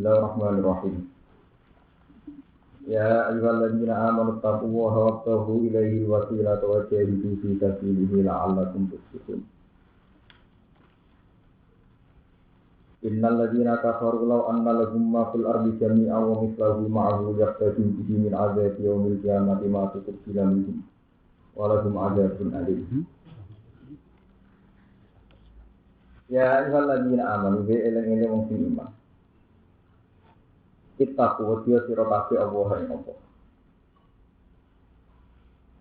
Bismillahirrahmanirrahim. Ya ayyuhalladzina amanu taqullaha wabtaghu ilaihi wasilata wa jahidu fi sabilihi la'allakum tuflihun. Innal ladzina kafaru law anna lahum ma fil ardi jami'an wa mithluhu ma'ahu yaftadu bihi min 'adzabi yaumil qiyamati ma tuqbila minhum wa lahum 'adzabun alim. Ya ayyuhalladzina amanu bi ilmin wong sing iman. Kita kuwasiya sira kabeh Allah ing apa.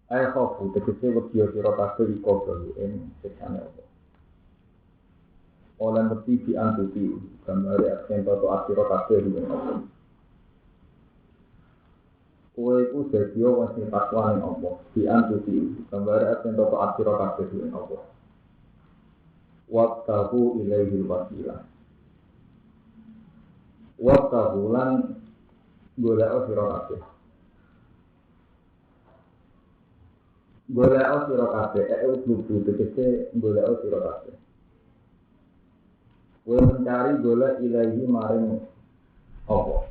Ayo khofu tegese wasiya sira kabeh iku ing sikane apa. Oleh mesti diantuti gambare aksen toto sira kabeh ing apa. Kowe iku dadi wong sing takwa ing apa. Diantuti gambare aksen toto sira kabeh ing apa. Waqtahu ilaihil wasilah. Waqtahu lan golek sira kabeh. Golek sira kabeh utuh tegese golek sira kabeh. Kowe mencari golek ilaihi maring apa?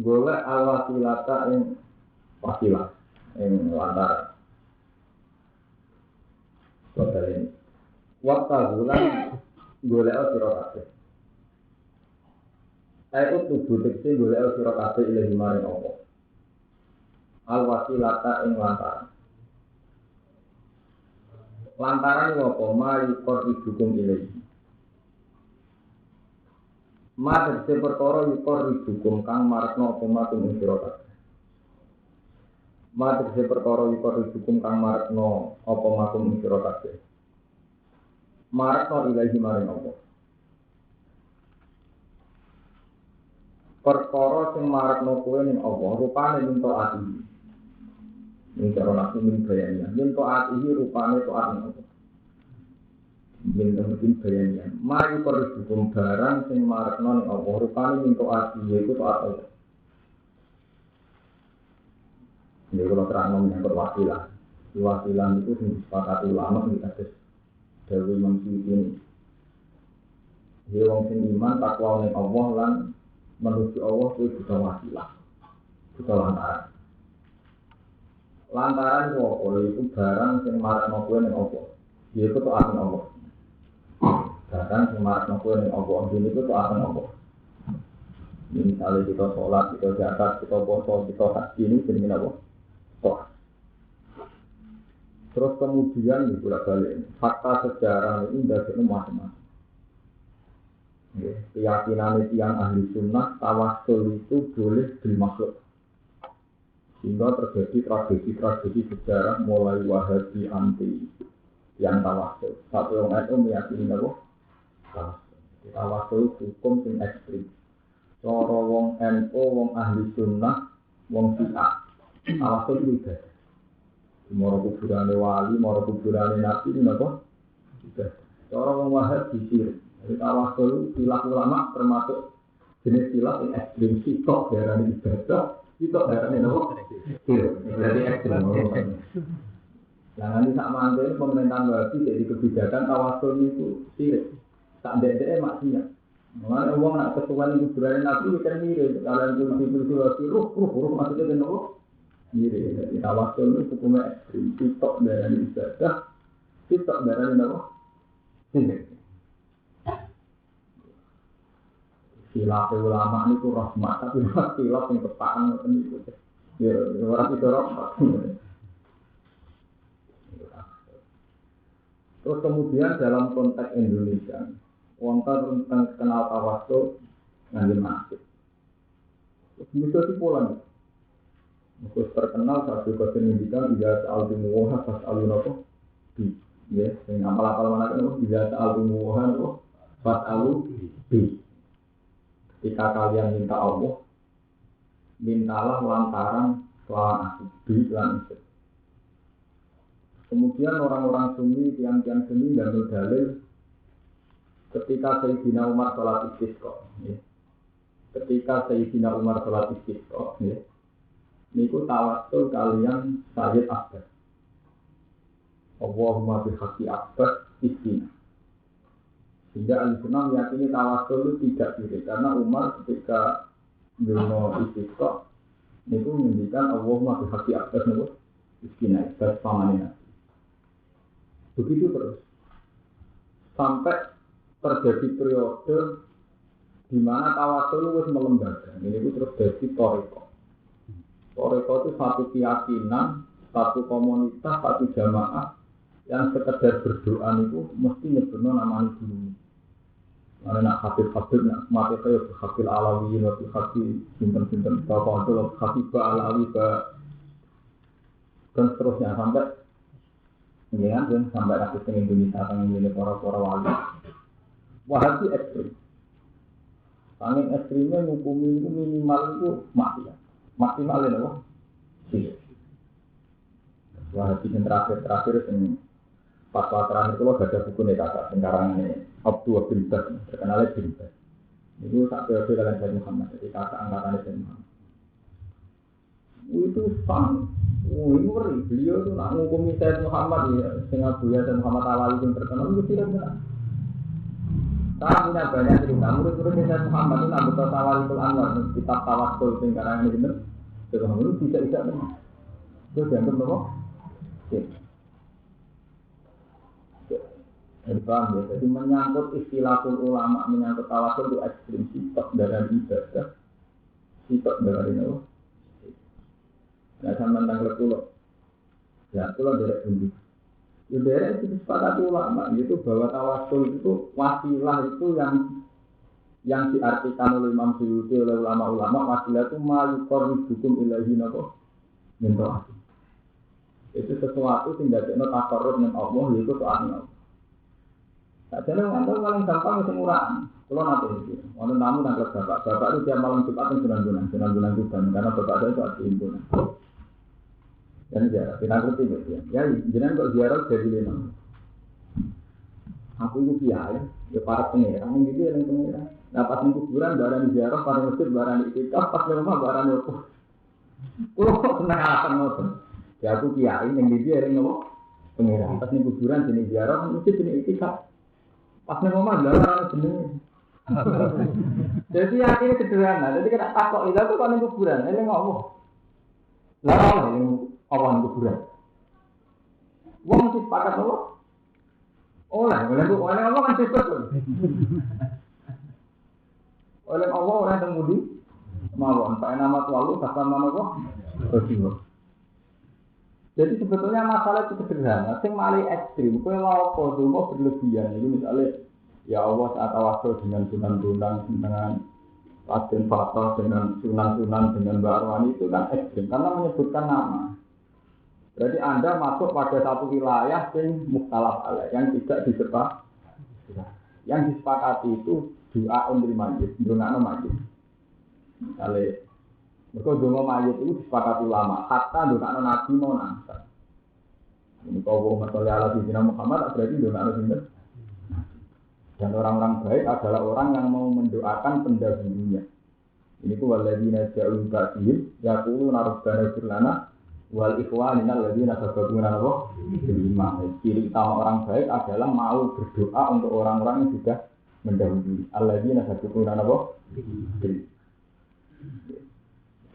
Golek alwasilata ing wasilah ing lantaran. Ini. Waktu bulan golek sira kabeh. Ayo tubuh tekse golek sira kabeh ilahi maring apa. Al wasilata ing lantaran. Lantaran apa mari kor ibukum ilahi. Ma tekse perkara ikor ibukum kang marekno apa matung ing sira kabeh. Ma tegese perkara ikor hukum kang marekno apa makum ing sira kabeh. Marekno ilahi maring apa. Perkara sing marekno kowe ning apa rupane minta ati. Ning cara laku min bayanya. Minta ati rupane taat ning apa. Min bayanya. Mari ikor hukum barang sing marekno ning apa rupane minta ati yaiku taat apa. Ini kalau terang menyangkut wasilah. Wasilah itu disepakati ulama di atas Dewi Mansuri ini. Dia orang sing iman takwa ning Allah lan menuju Allah itu juga wasilah. Juga lantaran. Lantaran itu apa? Itu barang sing marekno kowe ning Allah. Dia itu taat ning Allah. Barang sing marekno kowe ning Allah, dia itu taat ning Allah. Misalnya kita sholat, kita zakat, kita puasa, kita haji ini jenenge apa? Toh. Terus kemudian bolak-balik fakta sejarah ini dari macam-macam. Keyakinan yang ahli sunnah tawassul itu boleh bil makhluk. Sehingga terjadi tragedi sejarah mulai Wahabi anti yang tawassul. Satu orang itu meyakini apa? Tawassul hukum yang ekstrim. Cara wong NU, wong ahli sunnah, wong Syiah. Tawassul itu ibadah. Moro kuburane wali, moro kuburane nabi ini apa? Ibadah. Cara wong Wahabi sirik. Jadi tawassul istilah ulama termasuk jenis istilah yang ekstrim. Sitok darane ibadah, sitok darane apa? Sirik. Jadi ekstrim. Nah nanti sak mangke pemerintahan Wahabi jadi kebijakan tawassul itu sirik. Tak ndek-ndeke maksiat. Mengenai uang nak ketuaan kuburan nabi kan mirip. Kalian kulti Wahabi ruh maksudnya kenapa? Mirip, jadi tawassul itu hukumnya ekstrim. Sitok darani ibadah, sitok darani apa? Sirik. Khilaf ulama itu rahmat, tapi khilaf yang kepaan itu. Ya, orang itu rahmat. Terus kemudian dalam konteks Indonesia, wong kan kenal tawassul nganggo masjid. Terus bisa dipulang. Terus terkenal satu kesendikan bila soal timuha pas alun apa bi, ya, yang apal mana kan bila soal timuha apa pas alun bi. Ketika kalian minta Allah, mintalah lantaran lawan aku bi lan itu. Kemudian orang-orang Sunni, tiang-tiang Sunni dan dalil ketika Sayyidina Umar sholat istisqa, ya. Ketika Sayyidina Umar sholat istisqa, ya. Niku tawassul kalian Sayyid Abbas. Allahumma bihaqqi Abbas istina. Sehingga Al-Sunnah meyakini tawasul itu tidak sirik karena Umar ketika Dono Istiqo itu menunjukkan Allahumma bihaqi atas nubus iskina atas pamanina. Begitu terus sampai terjadi periode di mana tawasul itu melembaga. Ini itu terus jadi toriko. Toriko itu satu keyakinan, satu komunitas, satu jamaah yang sekedar berdoa itu mesti nyebutnya namanya dulu. Karena nak habib-habib, nak mati saya habib alawi, habib simpen-simpen bapak itu, habib alawi, dan seterusnya sampai ini kan sampai kasus di Indonesia, ini para wali. Wahabi ekstrim. Saking ekstrimnya ngukumi itu minimal itu maksimal ya loh. Wahabi yang terakhir yang fatwa terakhir itu ada buku nih kakak sekarang ini Abdul bin Bas terkenal bin Bas itu tak periode dalam Sayyid Muhammad jadi kakak angkatan Sayyid Muhammad itu sang ini ngeri beliau itu nak ngukumi Sayyid Muhammad ya sehingga beliau Sayyid Muhammad awal yang terkenal itu tidak benar saya punya banyak cerita murid-murid Sayyid Muhammad itu nak betul Tawalikul Anwar kitab tawasul sekarang ini benar Sayyid Muhammad itu tidak benar itu dianggap benar jadi menyangkut istilahul ulama, menyangkut tawasul itu ekstrim, sitok dari ibadah, sitok dari Allah. Nah, sama tentang lepulo, ya pulau dari ini. Ya dari itu sepakati ulama, itu bahwa tawasul itu wasilah itu yang diartikan oleh Imam Suyuti oleh ulama-ulama wasilah itu mayukor hukum ilahi nabo mentoati. Itu sesuatu tidak ada takarrub dengan Allah, yaitu soalnya. Tak jelas ngantor paling gampang itu murah. Kalau nanti itu, orang tamu nangkep bapak itu tiap malam Jumat itu sunan juga, karena bapak saya itu ada himpunan. Dan ziarah, kita ngerti gitu ya. Ya, jangan kok ziarah jadi lima. Aku itu kiai, ya para pengira, yang gitu yang pengira. Nah pas di kuburan barang ziarah, pas masjid barang itikaf, pas di rumah barang itu. Kok senang alasan ngoten. Ya aku kiai, yang gitu yang ngomong pengira. Pas di kuburan sini ziarah, masjid sini itikaf. Pas nih mama jalan jenenge. Jadi akhirnya sederhana. Jadi kena takok itu tuh kan kuburan. Ini ngomong. Lah ini awan kuburan. Wong mesti sepakat loh. Oleh Allah kan cepet. Oleh Allah orang temudi mawon. Pak nama tualu kata mana kok? Betul. Jadi sebetulnya masalah itu sederhana, sing mali ekstrim, kowe lha apa donga berlebihan itu misalnya ya Allah saat tawasul dengan sunan-sunan dengan Raden Fatah dengan sunan-sunan dengan Mbak Arwani itu kan ekstrim karena menyebutkan nama. Berarti Anda masuk pada satu wilayah yang mukhtalaf alaih yang tidak disepakati. Yang disepakati itu doa untuk mayit, doa mayit. Misalnya mereka dongo mayit itu disepakati ulama, hatta doa nabi mau nangsa. Ini kau masalah ala Sayyidina Muhammad berarti doa nabi. Dan orang-orang baik adalah orang yang mau mendoakan pendahulunya. Ini ku waladina ja'ul kasih, yaqulu rabbana ighfir lana wal ikhwanina alladziina sabaquna bil iman. Ciri utama orang baik adalah mau berdoa untuk orang-orang yang sudah mendahului. Alladziina sabaquna bil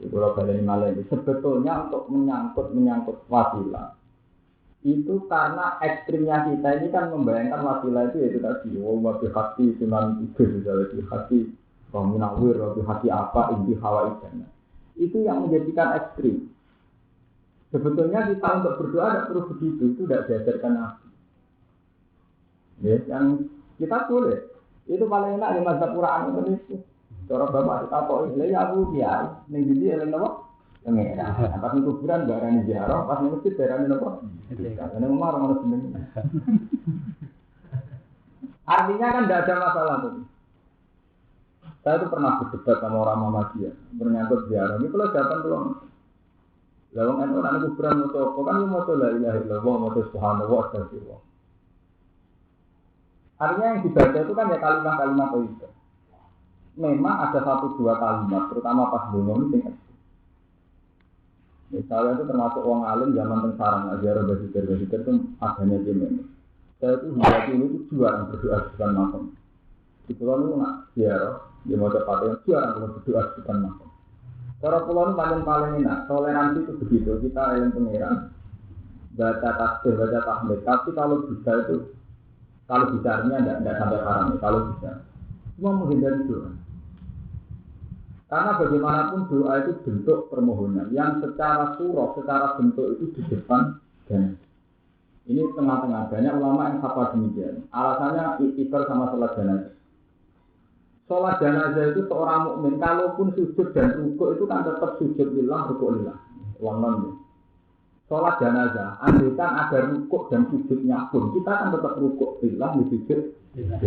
Kalau balik malah sebetulnya untuk menyangkut wasilah itu karena ekstrimnya kita ini kan membayangkan wasilah itu yaitu tadi wabi hati sunan ibn wabi hati munawir wabi hati apa inti hawa idana itu yang menjadikan ekstrim. Sebetulnya kita untuk berdoa tidak perlu begitu, itu tidak diajarkan Nabi. Ya, yang kita boleh itu paling enak di mazhab Quran itu. Cara bapak kita kok ini ya aku kiai, ning ndi eleng napa? Pengira. Pas ning kuburan barani ziarah, pas ning masjid barani napa? Karena Umar ngono jeneng. Artinya kan tidak ada masalah tuh. Saya itu pernah berdebat sama orang Muhammadiyah, menyangkut ziarah. Ini kalau datang tuh, lalu kan orang kuburan mau coba kan mau coba la ilaha illallah, mau coba subhanallah, astagfirullah. Artinya yang dibaca itu kan ya kalimat-kalimat itu. Memang ada satu dua kalimat, terutama pas dulu ini tinggal. Misalnya itu termasuk orang alim zaman tengsarang, ajaran basiker itu adanya gini. Saya itu hingga ini itu juara berdoa di depan makam. Di pulau itu nak ziarah, di mau cepatnya jarang kalau berdoa di depan makam. Cara pulau itu paling enak, toleransi itu begitu, kita yang pengiran baca tasbih, baca tahmid. Tapi kalau bisa itu, kalau bisanya tidak sampai haram, kalau bisa, semua menghindari doa. Karena bagaimanapun doa itu bentuk permohonan yang secara surah, secara bentuk itu di depan dan ini tengah-tengah banyak ulama yang fatwa demikian. Alasannya iktikar sama sholat jenazah. Sholat jenazah itu seorang mukmin kalaupun sujud dan rukuk itu kan tetap sujud lillah, rukuk lillah. Ulang-ulang. Sholat jenazah, andaikan ada rukuk dan sujudnya pun kita kan tetap rukuk lillah, sujud lillah.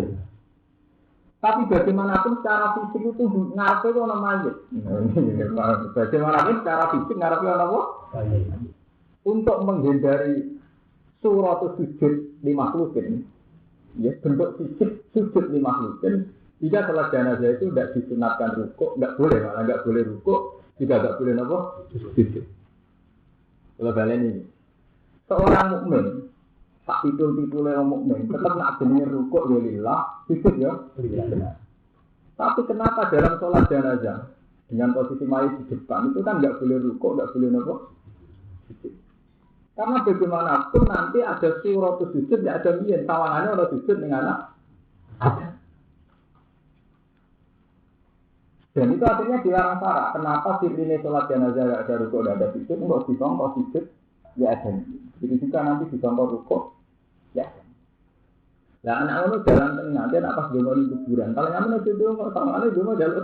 Tapi bagaimanapun secara fisik itu ngarepe itu ana mayit. Bagaimanapun secara fisik ngarepe ana apa? Untuk menghindari surah atau sujud di makhlukin, ya bentuk fisik sujud di makhlukin. Jika sholat jenazah itu tidak disunatkan rukuk, tidak boleh, malah tidak boleh rukuk, juga tidak boleh apa? Sujud. Kalau kalian ini, seorang mukmin, tak titul orang mukmin, tetap nak jenenge rukuk ya lillah, sujud ya lillah. Tapi kenapa dalam sholat jenazah dengan posisi mayit di depan itu kan nggak boleh rukuk, nggak boleh apa? Sujud. Karena bagaimanapun nanti ada surah atau sujud, ya ada bian, tawangannya ada sujud dengan anak. Ada. Dan itu akhirnya dilarang syarak. Kenapa sirine sholat jenazah nggak ada rukuk, nggak ada sujud? Untuk disongkok sujud, ya ada. Begitu juga nanti disongkok rukuk, ya. Nah anak itu jalan tengah, dia nak pas demo di kuburan. Kalau nyaman itu demo, kalau nggak demo jalur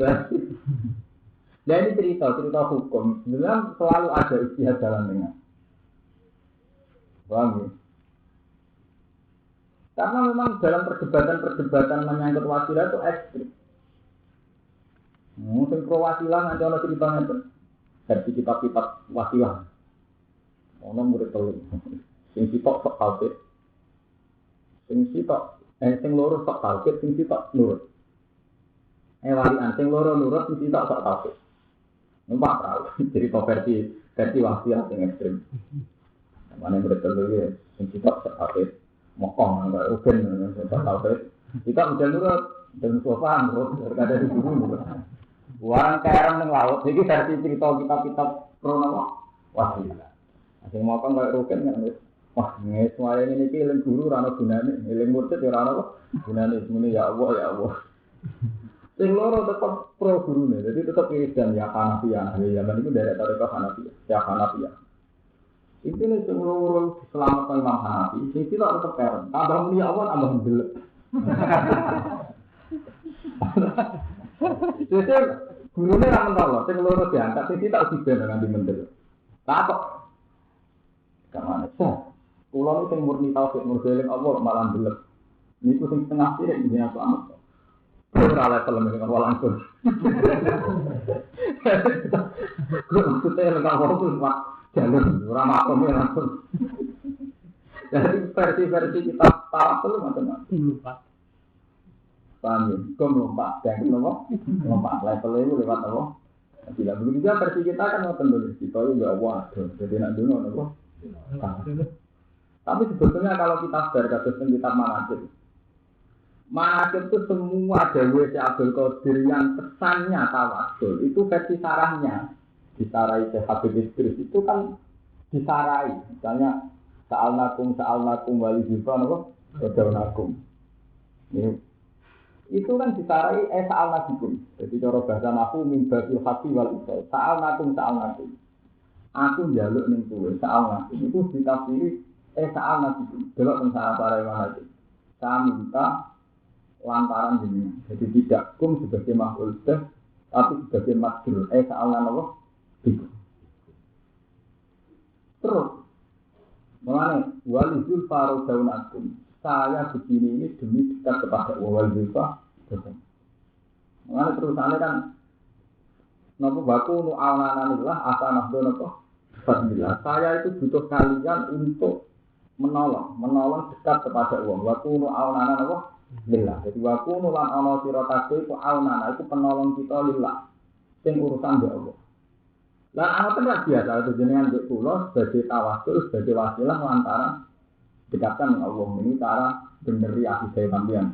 basi. Dan ini cerita hukum. Sebenarnya selalu ada ijtihad jalan tengah. Paham ya? Karena memang dalam perdebatan menyangkut wasilah itu ekstrim. Mungkin pro wasilah nanti ada ceritanya itu. Dari kitab-kitab wasilah. Ono murid telu. Sing sitok sok tauhid. Sing loro sok tauhid, sing sitok nurut. Walian sing loro nurut, sing sitok sok tauhid. Numpak tahu. Jadi versi wasilah yang ekstrim. Mana murid telu ya, sing sitok sok tauhid. Mokong enggak rugen sok tauhid. Kita udah nurut dan sofa nurut berkada di guru. Warang kerem nang laut, iki versi cerita kitab-kitab krono wasilah. Sing mokong kaya rugen kan wah, semuanya ini eling guru rano gunane, eling murid ya rano gunane semune ya Allah. Sing loro tetap pro gurune, jadi tetap wiridan ya Hanafiyah. Ya zaman itu dari tarekat Hanafiyah, ya Hanafiyah. Itu nih sing loro diselamatkan Imam Hanafi, sing tidak tetap keren. Tambah muni Allah tambah ndelok. Jadi gurune ra mentolo, sing loro diangkat sing tidak diben nganti mendel. Takok. Kamane sah. Kulo sing murni tauhid murni Allah malah ndelok. Niku sing setengah sirek jenenge selamat. Ora level nek ora langsung. Kulo teh lek ora kuwi Pak jalur ora makome langsung. Jadi versi kita tahu macam-macam. Lupa. Paham ya? Kau melompat, dan melompat level itu lewat apa? Tidak begitu juga versi kita kan ngoten dulu. Kita juga waduh, jadi nak dulu apa? Tapi sebetulnya kalau kita sadar kasus kitab Manaqib itu semua dewa Syekh Abdul Qadir yang pesannya tawasul itu versi sarahnya disarai Syekh Habib Idris itu kan disarai. Misalnya sa'alnakum walidifan apa? Sodaunakum. Itu kan disarai sa'alnakum. Jadi cara bahasa nahu min babil hati wal isal. Sa'alnakum. Aku njaluk ning kowe sa'alnakum. Itu ditafsiri sa'alnakum. Delok ning sahabat mana itu. Saya minta lantaran jenengan. Jadi tidak kum sebagai makhluk tapi sebagai makhluk. Sa'alna apa? Terus mengenai walizul farodaunakum. Saya begini ini demi dekat kepada wal zulfa. Mengenai terusannya kan napa baku nu awananillah asanah dono fadillah. Saya itu butuh kalian untuk menolong dekat kepada Allah. Baku nu awanan apa? Lillah. Jadi baku nu lan ana sira kabeh itu awanan itu penolong kita lillah. Sing urusan mbek Allah. Lah ana tenan biasa itu jenengan mbek kula sebagai tawasul sebagai wasilah lantaran dekatkan dengan Allah. Ini cara beneri akidah sampeyan.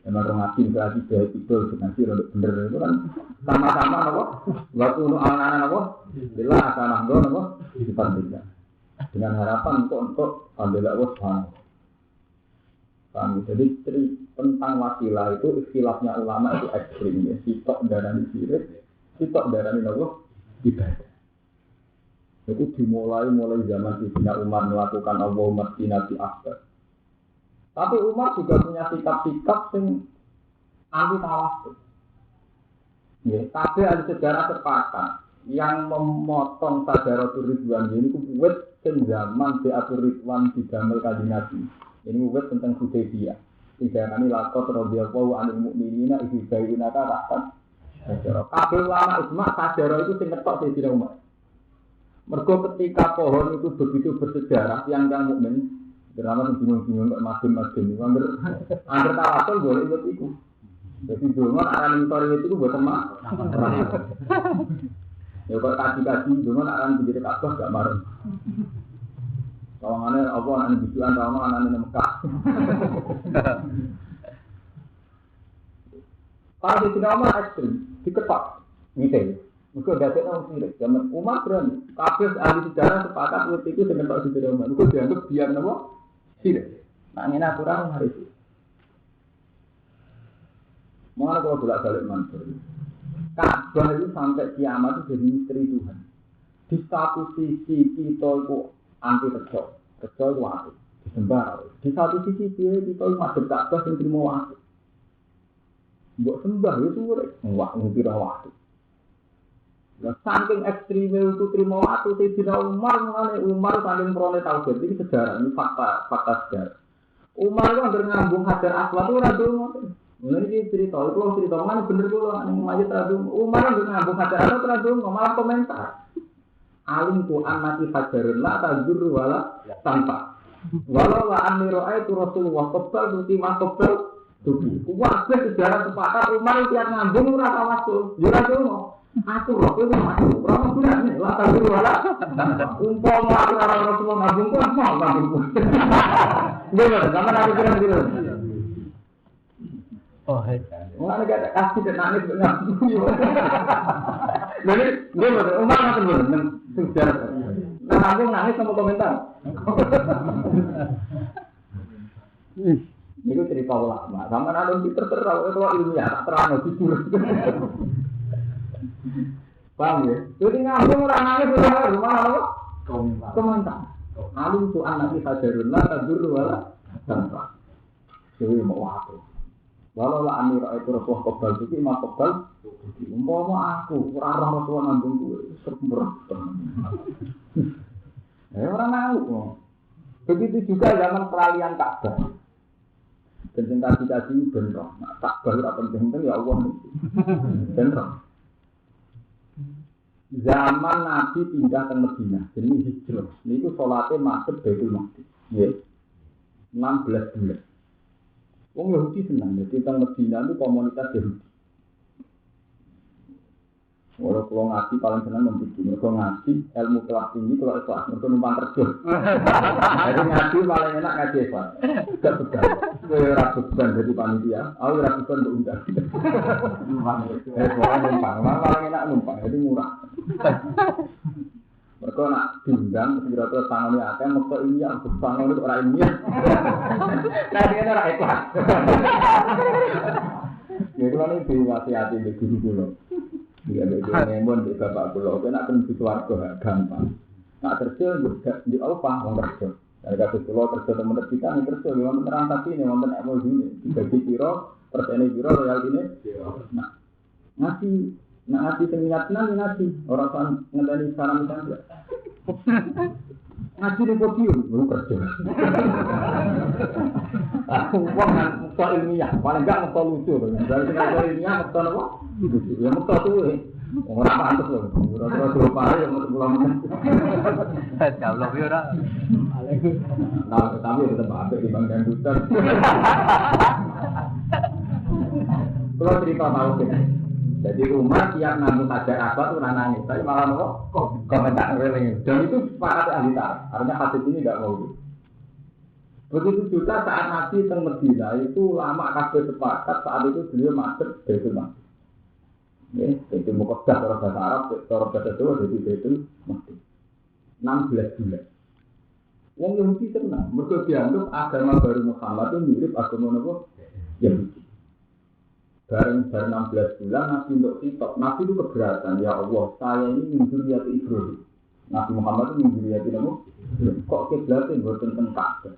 Memang orang ngaji berarti baik itu nanti untuk bener itu kan sama-sama apa? Waktu untuk anak-anak apa? Bila akan anggon apa? Dipantikan dengan harapan untuk ambil Allah Subhanahu. Jadi tentang wasilah itu istilahnya ulama itu ekstrim ya. Sitok darani sirik, sitok darani Allah ibadah. Itu dimulai zaman Sayyidina Umar melakukan Allahumma qina bi akbar. Tapi Umar juga punya sikap-sikap yang anti tawasul. Ya, tapi ada sejarah sepakat yang memotong Sajaratul Ridwan ini kuwet zaman Bai'atul Ridwan di Damel Kanjeng Nabi. Ini kuwet tentang Hudaybiyah. Idza kami laqad radhiyallahu 'anil mu'minina idza bayyana rahmat. Kabeh ulama ijma' Sajarah itu sing ngetok Sayyidina Umar. Mergo ketika pohon itu begitu bersejarah yang mukmin, drama bingung-bingung kok madem-madem angger tawasul boleh ikut iku. Jadi dulu aran mentor itu buat teman. Ya kok kaji-kaji dulu aran begitu kabeh gak marem. Kawangane apa anak biduan sama anak Mekah. Kalau di Cina Umar ekstrim, diketok, gitu. Mungkin ada orang sirik, zaman Umar berani. Kabeh ahli sejarah sepakat waktu itu dengan Pak Siti Umar. Mungkin dianggap biar nama sirik. Nah ini aturan hari itu. Mana kalau bolak-balik mantul. Ka'bah itu sampai kiamat itu jadi misteri Tuhan. Di satu sisi kita itu anti rejo, rejo itu waktu disembah. Di satu sisi kita itu masuk Ka'bah yang terima waktu. Buat sembah itu ngira waktu. Nah, saking ekstrimnya itu terima waktu Sayyidina Umar mengenai Umar saking prone tauhid ini sejarah ini fakta sejarah. Umar itu hampir ngambung Hajar Aswad itu rada ini cerita mana bener dulu yang maju rada Umar hampir ngambung Hajar Aswad rada malah komentar alim tu anati hajarun la tajur wala tanpa walau la amiro'ai tu Rasulullah kebal tuti makobal tuti wabah sejarah sepakat Umar itu yang ngambung rata wasul jurah dulu aku roh itu masuk orang benar nih lah tapi wala umpama aku orang Rasulullah ngabung kok mau ngabung gimana sama aku kira-kira oh hei mana ada kasih dan nangis ngabung jadi gimana Umar nggak benar sejarah ngabung nangis sama komentar itu cerita ulama sama nanti terserah kalau ilmiah terang jujur paham ya? Jadi ngambung orang nangis orang rumah apa? Komentar. Alim tu anak kita jarunlah tadur wala tanpa. Jadi mau apa? Walau lah amir itu Rasulullah kebal itu mah kebal. Umpama aku orang Rasulullah ngambung gue sempurna. Orang nangis. Begitu juga zaman peralihan Ka'bah. Penting kasih bener. Ka'bah itu penting ya Allah nih. Bener. Zaman Nabi pindah ke Madinah, jadi hijrah. Ini itu sholatnya masuk Baitul Maqdis. Ya, 16 bulan. Orang Yahudi senang, jadi tentang Madinah itu komunitas Yahudi. Kalau ngaji paling senang membuat kalau ngaji ilmu kelas tinggi kalau ikhlas, mereka numpang terjun. Jadi ngaji paling enak ngaji ikhlas. Gak begal. Gue ragukan jadi panitia, aku ragukan untuk undang. Numpang, paling enak numpang, jadi murah. Mereka nak diundang, kira-kira tangannya akan mereka ini yang bersama itu orang ini. Nah dia orang ikhlas. Jadi kalau ini diwasiati di guru-guru. Dia ada ngemon di bapak pulau, kan akan disuarga gampang. Nak kerja di Alfa, orang kerja. Dari kasus pulau kerja teman kita nih kerja, yang menerang tapi ini, yang menerang emosi ini. Dibagi piro, persen piro, royal ini. Nah, ngasih semingat nanti orang kan ngedani saran saja. Ngaji di podium, belum kerja. Uang muka ilmiah, paling enggak muka lucu. Dari muka ilmiah, muka apa? Ya muka tuh, orang pantas loh. Orang dua pari yang mau pulang. Jauh lebih orang. Nah, tapi tetap ada di bang dan duta. Kalau cerita tahu sih. Jadi rumah tiap nanggung Hajar Aswad itu nangis, tapi malah komentar reling. Dan itu sepakat ahli tarikh. Artinya hadis ini tidak mau. Begitu juga saat Nabi teng Medina itu lama kabeh sepakat saat itu beliau masuk Baitul Maqdis. Ya, itu Muqaddas cara bahasa Arab, cara bahasa Jawa jadi Baitul Maqdis. 16 bulan. Wong Yahudi tenang, mergo dianggap agama baru Muhammad itu mirip agama napa? Yahudi. Bareng 16 bulan Nabi untuk kitab, Nabi itu keberatan, ya Allah, saya ini min dzurriyyati Ibrahim. Nabi Muhammad itu min dzurriyyati napa? Kok kiblatnya mboten teng Ka'bah.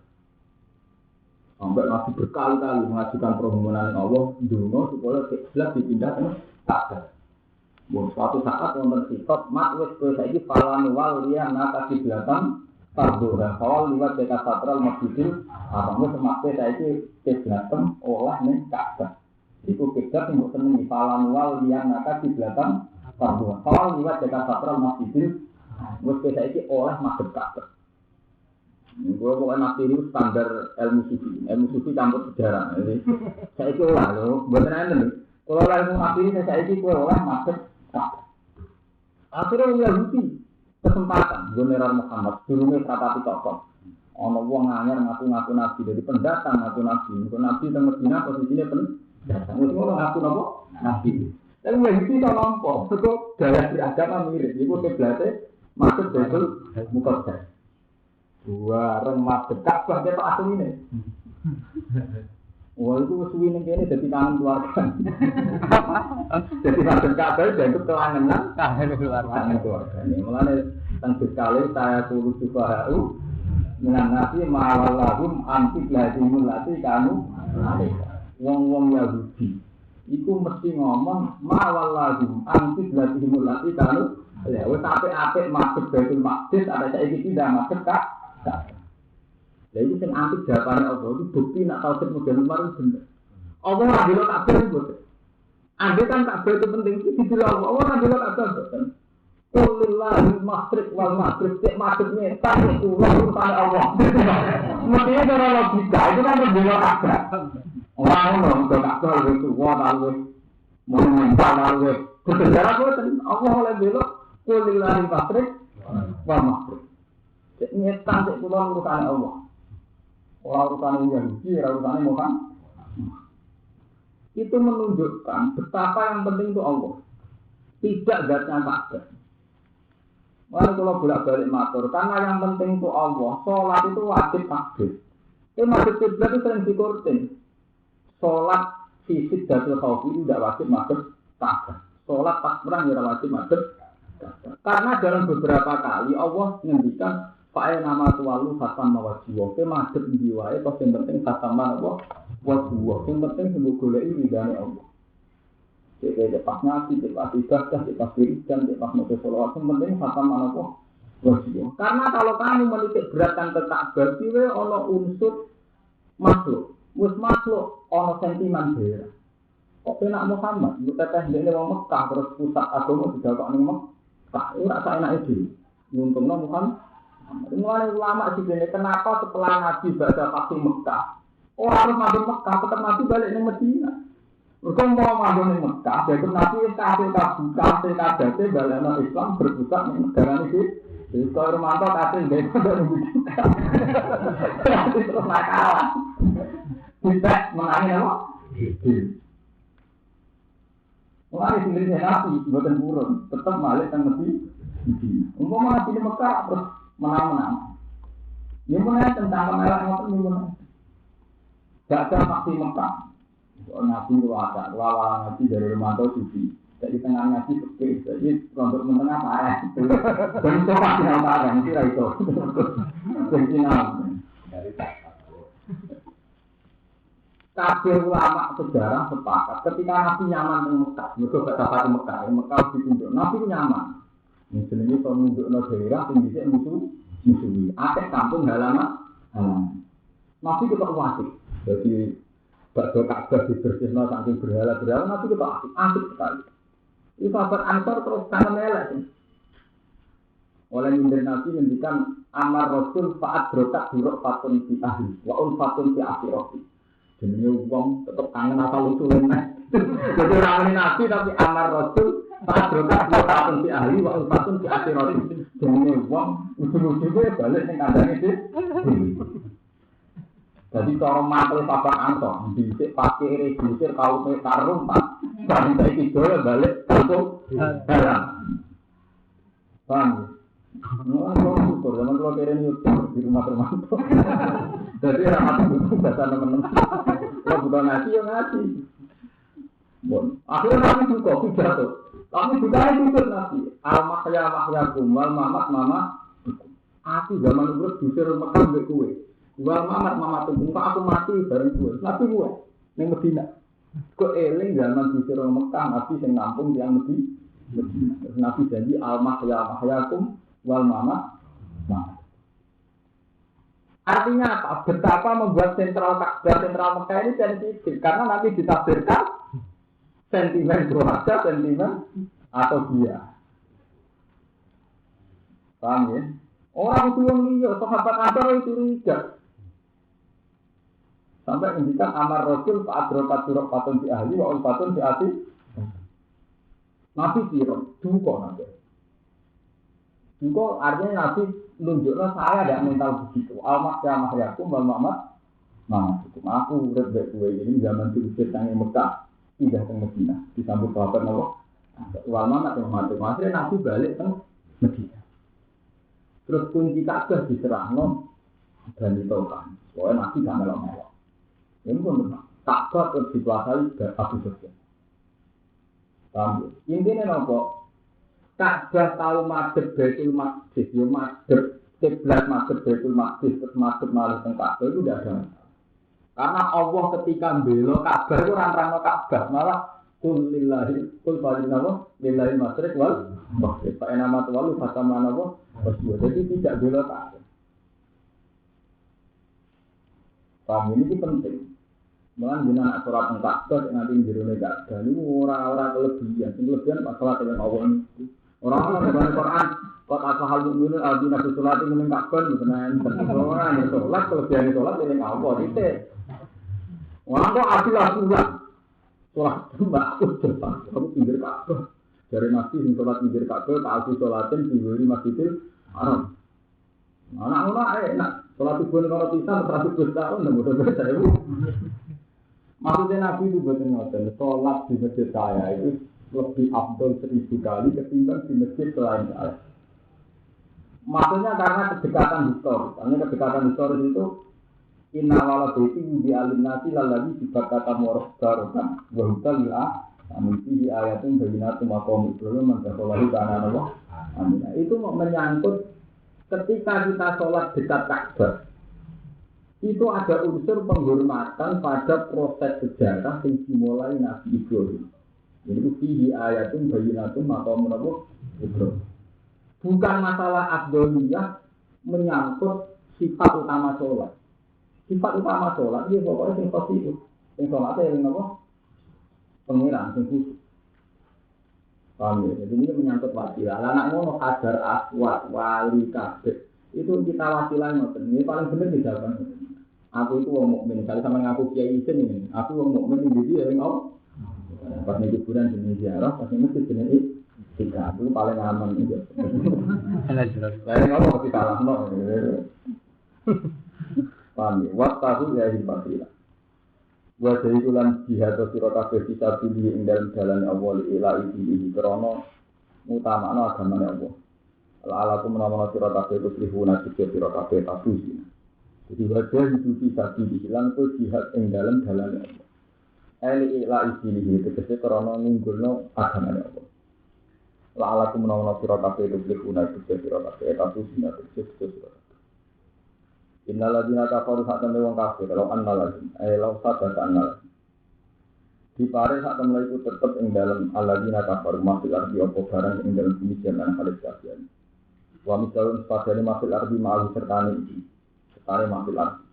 Sampai Nabi berkali-kali mengajukan permohonan Allah, ndonga supaya kiblat dipindah ke Ka'bah. Suatu saat wonten kitab, mak wis kowe saiki falan wal liya naka kiblatan Fardura, kawal liwat dekat satral masjidil Haram. Semaknya saya itu kiblatem oleh ning Ka'bah. Itu kiblat yang seneng di falan wal yang naka kiblatan Fardura, kawal liwat dekat satral masjidil Haram. Saya itu oleh masjid Ka'bah. Gue pokoknya nabi itu standar ilmu sufi campur sejarah. Jadi saya itu olah loh, buatan anda nih. Kalau ilmu nabi ini saya itu oleh masjid Ka'bah. Akhirnya Yahudi kesempatan general Muhammad durunge kata tokoh ana wong anyar ngaku-ngaku nabi dari pendatang ngaku nabi nabi teng Medina posisine pendatang wis ngono ngaku napa nabi tapi wong iki to nampa kok gaya beragama mirip iku kiblate masuk Baitul Muqaddas bareng masuk Ka'bah ketok asline wah itu suwi ning kene dadi kangen keluarga jadi masuk Ka'bah dianggap kelangenan keluarga ini mulane tentang sekali saya turut juga dengan nabi ma'alallahum antik lazimul lati kanu wong-wong Yahudi itu mesti ngomong ma'alallahum antik lazimul lati kanu ya wis apik-apik masuk Baitul Maqdis ada saiki pindah masuk Ka'bah. Lha iki sing antik jawabane apa itu bukti nak tauhid model lumar bener. Allah ora delok kabeh itu. Ande kan kabeh itu penting iki didelok Allah ora delok kabeh. Kulillahi masyriq wal maghrib cek maksudnya tak itu urusan Allah. Mestinya cara logika itu kan berbeda kabeh. Orang ngono kok kabeh itu wae mau mental wae. Sejarah boten Allah oleh belok kulillahi masyriq wal maghrib. Cek nyetan cek kula urusan Allah. Ora urusan Yahudi, ora urusan Muhammad. Itu menunjukkan betapa yang penting itu Allah. Tidak zatnya Ka'bah. Lalu kalau bolak-balik matur, karena yang penting itu Allah, sholat itu wajib takbir. Masjid kiblat itu sering dikurtin. Sholat fisik dan khawf itu tidak wajib masuk Ka'bah. Sholat pas perang tidak wajib masuk Ka'bah. Karena dalam beberapa kali Allah menghentikan Fa'ay nama tuwalu khatam mawajiwa. Masjid jiwa itu yang penting khatam mawajiwa. Yang penting sembuh golek ini dari Allah. Jadi pas ngaji, pas ibadah, pas wiridan, pas mau sholawat, yang penting khatam apa? Wajib. Karena kalau kamu menitik beratkan ke Ka'bah, siwe ono unsur makhluk. Mus makhluk ono sentimen daerah. Kok penak Muhammad, untuk teteh ini orang Mekah terus pusat agama juga kok ning Mekah. Itu rasa enak itu. Untungnya Muhammad. Mulai ulama sih kenapa setelah Nabi baca vaksin Mekah, orang harus masuk Mekah, tetap Nabi balik ke Medina. Mereka mau masuk ke Mekah, jadi Nabi kasih balik ke Islam berpusat di negara ini. Jadi kalau Romanto kasih dari Medina, terus nakal. Kita menangin apa? Mulai sendiri Nabi buatan burun, tetap balik ke Medina. Umpama Nabi di Mekah terus menang-menang. Ini pun tentang kemelah ngoten ini pun. Gak ada vaksin Mekah. Nabi itu ada, lawan Nabi dari Romanto Sufi. Jadi tengah Nabi seperti jadi untuk menengah parah. Dan itu pasti yang parah, mesti lah itu. Jadi dari kabeh ulama sejarah sepakat ketika Nabi nyaman di Mekah, mereka gak dapat di Mekah ditunjuk. Nabi nyaman. Misalnya kalau menunjukkan daerah yang bisa musuhi. Akhir kampung halaman. Nabi kita wasik. Jadi bakal Ka'bah dibersihkan saking berhala-berhala. Nabi kita asik sekali. Itu sahabat Ansor terus kangen elek. Oleh minder Nabi menghentikan amar Rasul faat berotak buruk fatun di ahli. Wa'un fatun di akhirati. Jadi wong tetap kangen asal usulnya. Jadi orang Nabi tapi amar Rasul tak berotak dua tahun si ahli, waktu tahun si akhirati. Jadi uang ujung-ujungnya balik yang kandangnya sih. Jadi cara mangkel papan angso, dhisik pakai register kaume karung tak. Bang saiki doya balik kampung dalam. Paham? Nah, kalau syukur, zaman kalau keren YouTube di rumah termantau. Jadi rapat buku bahasa teman-teman. Kalau bukan ngaji ya ngaji. Bon, akhirnya nabi juga pidato. Tapi juga itu nabi. Al-Mahya kumal mamat mama. Aku zaman dulu dusir Mekah mbek kowe. Wal mamat tunggu aku mati bareng kowe. Nabi kowe ning Medina. Kok eling zaman dusir Mekah nabi sing nampung yang Medina. Nabi janji al-Mahya kum wal mamat. Artinya apa? Betapa membuat sentral Mekah ini sensitif karena nanti ditafsirkan sentimen keluarga, sentimen atau dia. Paham ya? Orang itu yang lihat, sahabat Ansar itu curiga. Sampai menghentikan amar Rasul fa'adrokat surah patun di ahli wa patun di hati. Nabi sirah, duka nanti. Duka artinya Nabi menunjukkan saya ada mental begitu. Al-Mahyakum wal-Mamat. Aku udah baik gue ini zaman diusir tangi Mekah. Tidak ke Medina. Disambut sahabat Allah. Wal-Mamat yang mati. Akhirnya Nabi balik ke Medina. Terus kunci Ka'bah diserahno dan ditolak. Soalnya Nabi gak melok-melok. Ini pun benar. Ka'bah terus dikuasai Abu Sufyan. Paham? Intinya apa? Ka'bah tahu madhep Baitul Maqdis, yo madhep kiblat madhep Baitul Maqdis, terus madhep malih teng Ka'bah itu tidak ada masalah. Karena Allah ketika mbela Ka'bah itu rantangno Ka'bah, malah kul lillahi masyriq wal maghrib. Fa inama tawallu fatamana wa waswa. Jadi tidak bela Ka'bah. Paham ini penting. Mulan jenengan nak surat teng Ka'bah nanti njero Ka'bah niku ora kelebihan. Sing kelebihan masalah dengan Allah niku. Orang-orang dalam Quran, kot asal mukminin albina bisulati ning Ka'bah mboten orang salat kelebihan salat ning Allah titik. Wong kok adilah salat mbak cepat. Kamu pinggir Ka'bah. Dari Nabi sing salat pinggir Ka'bah tak aku salatin di Masjidil Haram. Anak-anak enak. Salat subuh kalau pisan 100 tahun nang bodo-bodo saya. Maksudnya Nabi itu betul ngoten, salat di masjid saya itu lebih afdol 1000 kali ketimbang di masjid selain saya. Maksudnya karena kedekatan historis. Karena kedekatan historis itu inna wala baiti di alim nasi lalagi sifat kata moroh barokan wahutal ya amin fihi ayatun bayinatu maqam Ibrahim mandakolahu ta'ala Allah. Amin. Itu menyangkut ketika kita sholat dekat Ka'bah itu ada unsur penghormatan pada proses sejarah yang dimulai Nabi Ibrahim. Jadi fihi ayatun bayinatu maqam Ibrahim. Bukan masalah afdoliyah menyangkut sifat utama sholat. Sifat utama sholat dia pokoknya sing positif. Sing sholatnya yang apa? Pengiran, sing khusus. Paham ya? Jadi ini menyangkut wasilah. Anak ngono hajar aswad wali kabeh. Itu kita wasilah ngoten. Ini paling bener di jawaban. Aku itu wong mukmin. Kalau sama ngaku kiai isin ini, aku wong mukmin iki ya ning Allah. Pas ning kuburan jenenge ziarah, pas ning masjid jenenge tiga. Itu paling aman itu. Saya ngono mesti salahno. Paham ya? Wattahu ya hibatilah. Wa jaitulan jihad sira kabeh fisabilillah ing dalem dalane Allah ila iki krana utamakno agamane Allah. Ala menawa sira kabeh tusrifuna sira kabeh tabusi. Jadi wajah itu fisabilillah lan ku jihad ing dalem dalane Allah. Eli ila iki tegese krana ngunggulno agamane Allah. La menawa sira kabeh tusrifuna sira kabeh tabusi tegese Innal ladzina kafaru sak temne wong kafir kalau annal ladzina law sadaka annal dipare sak temne iku tetep ing dalem alladzina kafaru mafil ardi apa barang ing dalem bumi jaman halis kafian wa misalun padane mafil ardi ma'al sertane iki setare mafil ardi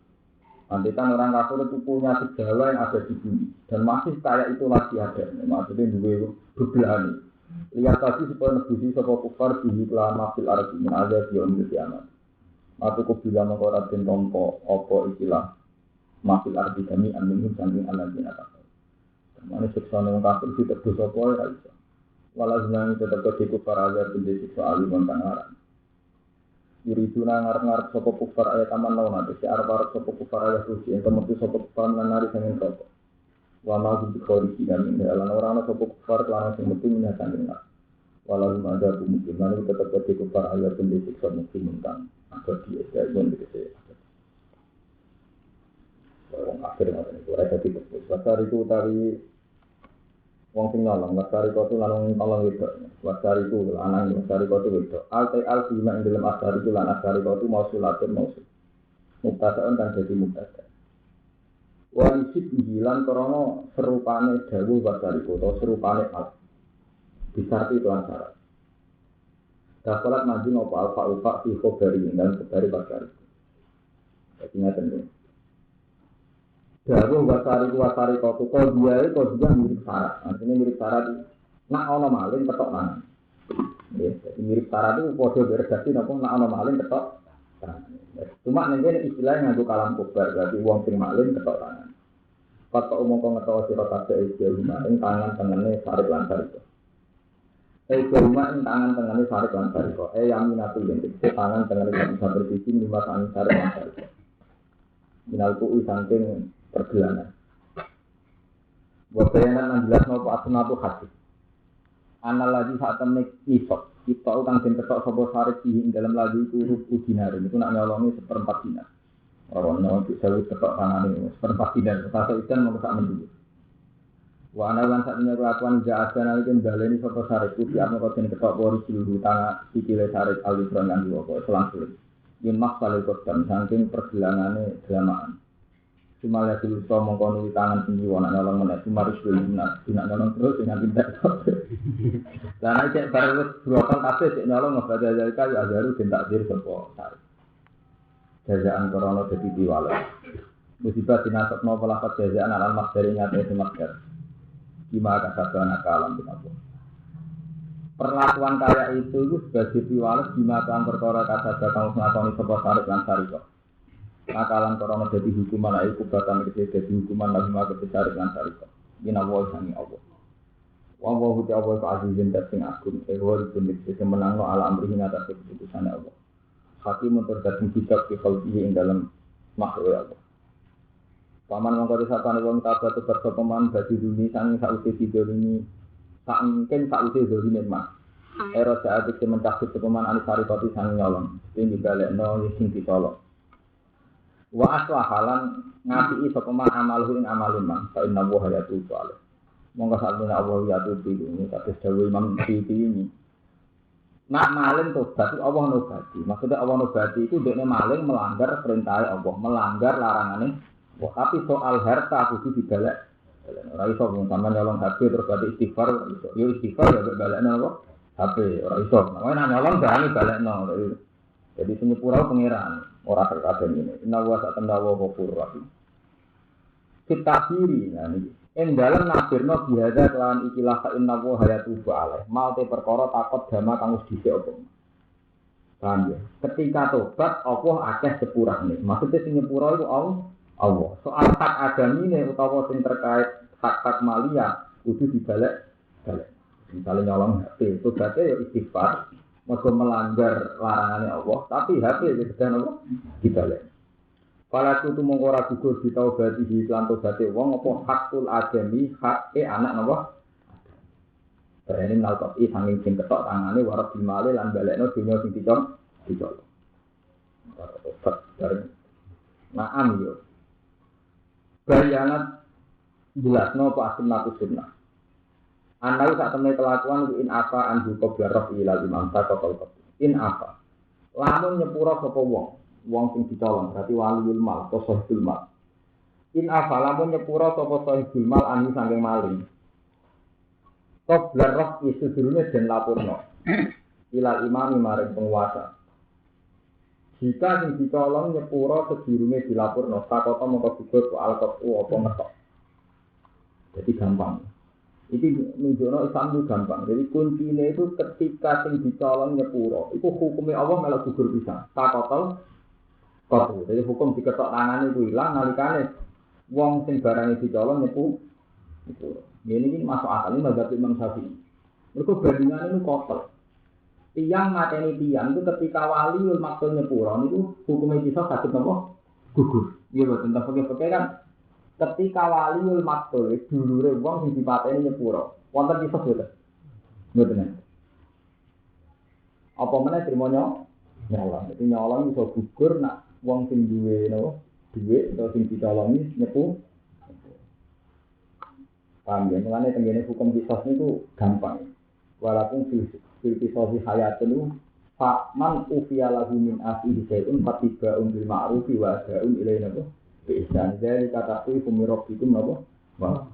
andikan orang kafir itu punya segala yang ada di bumi dan masih kaya itu lagi ada maksudnya duwe bebelane lihat tadi supaya nebusi sapa kufar di iklan mafil ardi min azab yaumil kiamat. Aku bilang orang den tompo apa ikilah mafil arti kami amin saking aladina kafir. Mane siksa nang kafir ditebus apa ora iso. Walau jeneng tetep keku para azab di siksa alim kang aran. Yuriduna ngarep-ngarep sapa kufar ayat aman nauna dadi arep-arep sapa kufar ayat suci ento metu sapa kufar nanari sing rokok. Wa ma bi khoriji lan lan ora ana sapa kufar lan sing metu menyatan dengar. Walau ada kemungkinan tetap jadi kufar ayat sing disiksa mungkin kan. Atau dia jagon gitu. Wong akhir ngoten iku ora dadi betul. Wasar iku utawi wong sing nolong, wasar iku lan tolong wedok. Wasar iku lanang, wasar iku wedok. Al bima ing dalam asar iku lan asar iku mausulatun mausul. Mubtada'un kan dadi mubtada. Wa isib hilang krana serupane dawuh wasar iku utawa serupane al. Disarti itu syarat. Dafalat maju ngopo alfa ufa fi khobari dan khobari wasar iku. Jadi ngaten iki. Dawuh wasari kau dia mirip syarat. Artinya mirip syarat nak ono maling ketok nang. Ya, jadi mirip syarat itu padha berarti napa nak ono maling ketok tangan. Cuma ning kene istilahnya nganggo kalam kubar, berarti wong sing maling ketok tangan. Kata umum kok ngetawa sira kabeh iki ing tangan tengene sarik lan sariko. Rumah ing tangan tengene sarik lan sariko. Yaminatu yen tangan tengene bisa bersisi lima tangan sarik lan sariko. Minalku saking pergelangan. Buat bayangan jelas nopo asnatu hadis. Anal lagi saat temen isok, kita utang den ketok sapa sarik ing dalam lagi itu rupu dinar. Itu nak nyolongi 1/4 dinar. Ora ono bisa ketok tangane 1/4 dinar. Satu ikan mau sak mendulu. Wa ana lan sak menyang lakuan jaadana iki baleni sapa sarik kuwi ana kok den ketok pori seluruh tangan sikile sarik alifron lan dua selang-seling. Yen maksale kodan saking pergelangane delamaan. Cuma lihat dulu so mengkono di tangan tinggi wana nyolong meneh cuma harus beli benar tidak nyolong terus dengan tidak karena cek baru beruang kafe cek nyolong ngebaca jika ya baru tindak dir sopo sari jazaan korona jadi diwale musibah dinasab mau pelafat jazaan alam maksari nyata itu masker gimana kasabana kalam binabo perlakuan kaya itu sebagai diwale gimana perkara kasabana kamu mengakoni sopo sari dan sari kok akalan korona jadi hukuman ayo kubatan kecil jadi hukuman lagi maka besar dengan syarikat ini awal sangi Allah wawah huti awal keazizin dasing agung ehwal jenis menang no ala amrihin atas keputusan Allah hakim untuk datang hijab di khalqihi ing dalam makhluk Allah paman mengkori sapane wong tabat bersopeman bagi dunia sangi sausi video ini saking sausi dunia mas era saat itu mencakup sepeman anisaripati sangi nyolong ini balik no sing ditolong wa aslahalan ngapi sapa man amaluhu ing amalin man fa inna wa hayatu salih monggo sakmene Allah yatu ini kados dawuh Imam Syafi'i ini nak maling tobat Allah nobati maksudnya Allah nobati itu dekne maling melanggar perintah Allah melanggar larangane wah tapi soal harta kudu dibalek ora iso wong sampean nyolong HP terus berarti istighfar iso yo istighfar ya balekno apa HP ora iso namanya nyolong berani balekno jadi penyepura pengiran orang terkadang ini. Inna wa sa'atanda wa ghafur rahim. Kita kiri, nah ini. Yang dalam nafirno bihada kelahan ikilah sa'inna wa hayatu ba'aleh. Malte perkara takut dama kangus disik apa. Paham ya? Ketika tobat, Allah akeh sepurah nih. Maksudnya si nyepura itu Allah. Soal hak agami ini, utawa yang terkait hak-hak malia, itu dibalik. Misalnya nyolong HP, tobatnya ya istighfar. Mereka melanggar larangannya Allah, tapi HP sedang Allah dibalik. Kalau itu mengora gugur di taubati di iklan taubati wong apa hakul adami hak anak Allah. Ini menalkot sanging sing ketok tangane waras dimale lan balekno dunya sing dicol. Tobat bareng. Naam yo. Bayangan jelasno apa sunnah. Anda saat temen kelakuan in apa anju qabla ila imam sakal in apa lamun nyepura sapa wong sing dicolong berarti waliul mal atau sahibul mal in apa lamun nyepura sapa sahibul mal anu saking maling qabla rafi sedurunge den lapurno ila imam maring penguasa jika sing dicolong nyepura sedurunge dilapurno sakota mongko gugur soal apa ngetok jadi gampang. Iki nunjukno Islam itu gampang. Jadi kuncinya itu ketika sing dicolong nyepuro, itu hukumnya Allah malah gugur pisan. Takotol kotu. Jadi hukum diketok tangane iku ilang nalikane wong sing barang dicolong nyepuro. Ini masuk akal ini mazhab Imam Syafi'i. Mergo bandingan itu kotor. Tiang mateni tiang itu ketika waliul maktul nyepuro niku hukumnya kisah sakit napa? Gugur. Iya betul tentang pakai kan ketika waliul maktul dulure wong sing dipateni nyepuro. Wonten kisah boten? Mboten. Apa meneh trimo nyolong. Jadi nyolong iso gugur nak wong sing duwe napa? Duit atau sing dicolongi nyepu. Paham ya? Mulane tengene hukum kisah niku gampang. Walaupun filsafat hayat itu man ufiya lahu min akhihi syai'un fatiba'un bil ma'rufi wa da'un ilaina apa ihsan. Jadi kata itu fumirabbikum apa? Wah.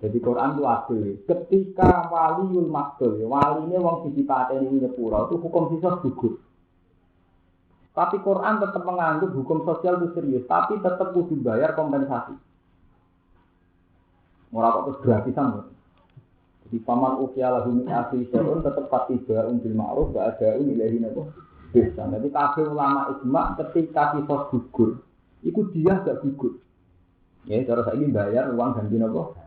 Jadi Quran itu adil. Ketika waliul maktul, waline wong sing dipateni nyepuro itu hukum sisa gugur. Tapi Quran tetap menganggap hukum sosial itu serius, tapi tetap kudu bayar kompensasi. Ora kok gratisan. Di paman ukia lahu min akhi syar'un tetap patiba bil ma'ruf wa ada'un ilahi napa bisa. Jadi kabeh ulama ijma ketika kisos gugur, iku dia gak gugur. Ya cara saiki bayar uang ganti napa?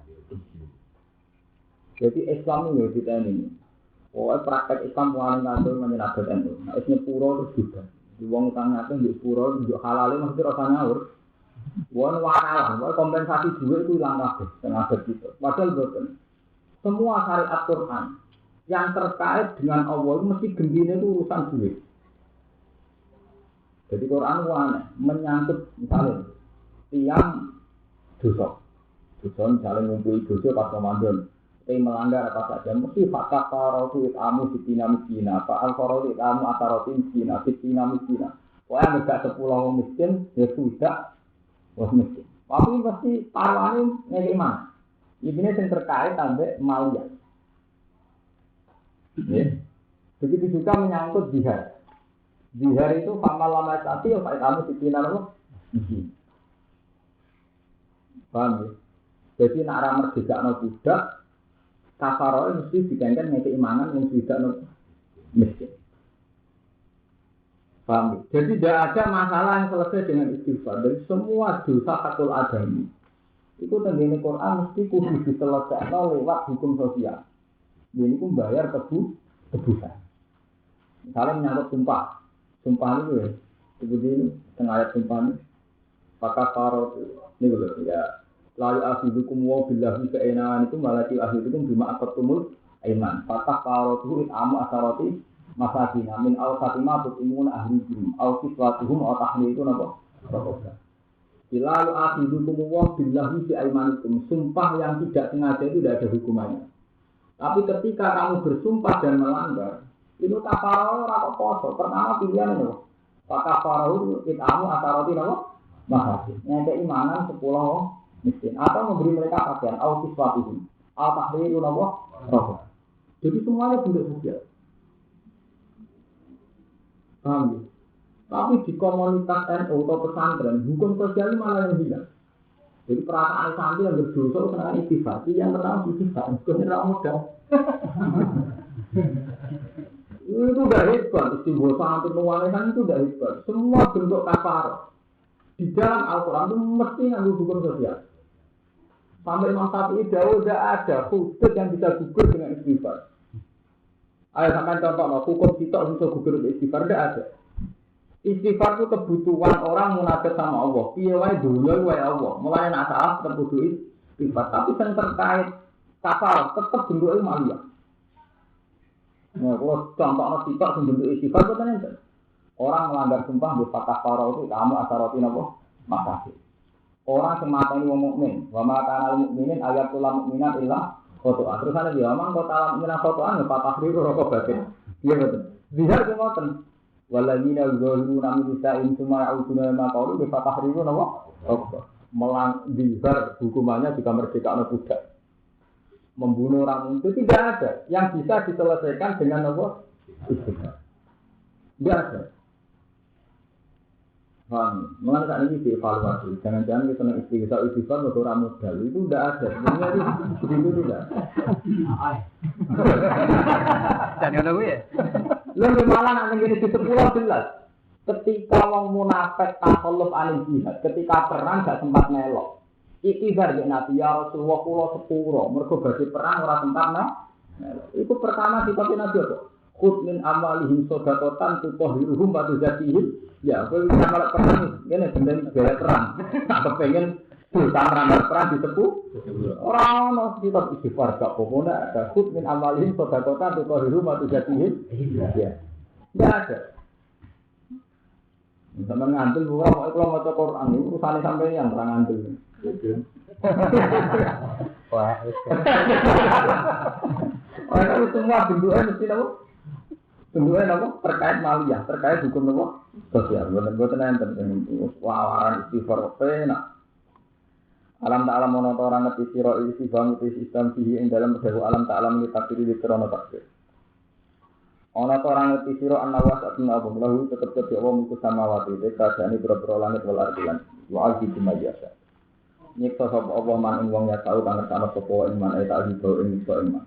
Jadi Islam ini diteni. Oh praktek Islam paling ngatur menyenabat itu. Nek wis pura terus juga. Di wong utang akeh njuk pura njuk halale mesti rasa ngawur. Wong waral, kompensasi dhuwit iku ilang kabeh teng adat kita. Padahal boten. Semua syariat Quran yang terkait dengan Allah itu mesti gendine itu urusan duit. Jadi Quran aneh, menyangkut misalnya tiang dosa misalnya ngumpuli dosa pas Ramadan, melanggar apa saja, mesti fakta qaratu itamu sitina miskina, fa al-qaratu itamu atarati miskina, sitina miskina. Wah enggak 10 wong miskin, ya sudah wong miskin. Tapi mesti taruhane ngene mana? Ini yang terkait sampai malia. Ya. Begitu juga menyangkut jihad. Jihad itu famal lama sati ya Pak kamu dipindah loh. Paham ya? Jadi nak ramah juga no budak, kafaroh mesti diganggu dengan keimanan yang tidak no miskin. Paham ya? Jadi tidak ada masalah yang selesai dengan istighfar. Dan semua dosa hakul adami itu tentang Quran mesti kudu diselesaikan lewat hukum sosial. Ini pun bayar tebusan. Misalnya menyangkut sumpah itu ya, seperti tengah ayat sumpah ini, pakar farod ini betul ya. Lalu asyudukum wa billahi keenaan itu malaki asyudukum bima akotumul aiman. Pakar farod itu itamu asaroti masakina min al fatimah tutimuna ahlihim al kiswatuhum al tahli itu apa? Rokok. Lalu asyudukum wa billahi keenanikum. Sumpah yang tidak sengaja itu tidak ada hukumannya. Tapi ketika kamu bersumpah dan melanggar, itu kafarah atau poso. Pertama pilihan itu, pak kafarah itu itamu asaroti apa? Makasih. Yang keimanan 10 miskin atau memberi mereka pakaian autis watuhum, al tahriru apa? Rokok. Jadi semuanya bentuk sosial. Paham ya? Tapi di komunitas NU atau pesantren, hukum sosial ini malah yang hilang. Jadi perasaan santri yang berdosa itu senang istighfar. Yang pertama istighfar, sebenarnya modal. Itu udah hebat, istighfar santri nuwalesan itu udah hebat. Semua bentuk kafar di dalam Al-Quran itu mesti nganggo hukum sosial. Sampai Imam Syafi'i udah ada hudud yang bisa gugur dengan istighfar. Ayo sampai contoh, hukum kita bisa gugur dengan istighfar tidak ada. Istighfar itu kebutuhan orang munajat sama Allah. Piye wae dunya wae Allah. Mulai nak salah tetep kudu istighfar. Tapi yang terkait kafar tetep bentuke malia. Nah, kalau contohnya sifat sing bentuk istighfar itu enten. Orang melanggar sumpah di kafar itu kamu asaratin apa? Makasih. Orang sing mateni wong mukmin, wa ma kana mukminin ayatul mukminat illa khotoan. Terus ana dia omong kota mukmin khotoan ya patahriru rokok batin. Iya betul. Biar kemoten. Waladina zalimuna min nisa'in tsumma ya'uduna ma qalu bi fatahriru nawa melang dihar hukumannya jika merdeka budak. Membunuh orang itu tidak ada yang bisa diselesaikan dengan apa? Istighfar. Tidak ada. Mengenai saat ini dievaluasi. Jangan-jangan kita nak istighfar untuk orang modal itu tidak ada. Sebenarnya itu tidak. Dan yang tahu ya. Lalu malah nanti ini di 10 jelas. Ketika wong munafik takalluf anil jihad, ketika perang gak sempat melok. Ikhtiar di Nabi ya Rasulullah kula sepuro, mergo badhe perang ora sempat melok. Itu pertama sifat Nabi kok. Khud min amalihim shadaqatan tutahhiruhum wa tuzakkihim. Ya, kowe bisa malah perang ngene benten gaya perang. Tak kepengin sultan ramal perang disepuh. Ora ono kita istighfar gak apa-apa ada khud min amalihim shadaqatan tutahhiruhum wa tuzakkihim. Ya. Enggak ada. Sampeyan ngantul kok kalau maca Quran itu urusane sampeyan yang perang ngantul. Wah, itu semua bentuknya mesti apa? Bentuknya apa? Terkait maliyah, terkait hukum apa? Sosial. Bukan enten itu. Wawaran istighfar pena. Alam tak alam mono orang ngerti sira isi bangun isi Islam fihi ing dalam berdakwah alam tak alam li takdir di krono takdir. Ana orang ngerti sira anawas atna abu lahu tetep tetep Allah muku samawati de kerajaan boro-boro langit wal ardi lan wa alfi kumajasa. Nyekto sapa Allah man ing wong ya tau kang ngertano sapa iman ayat alhibo ing iso iman.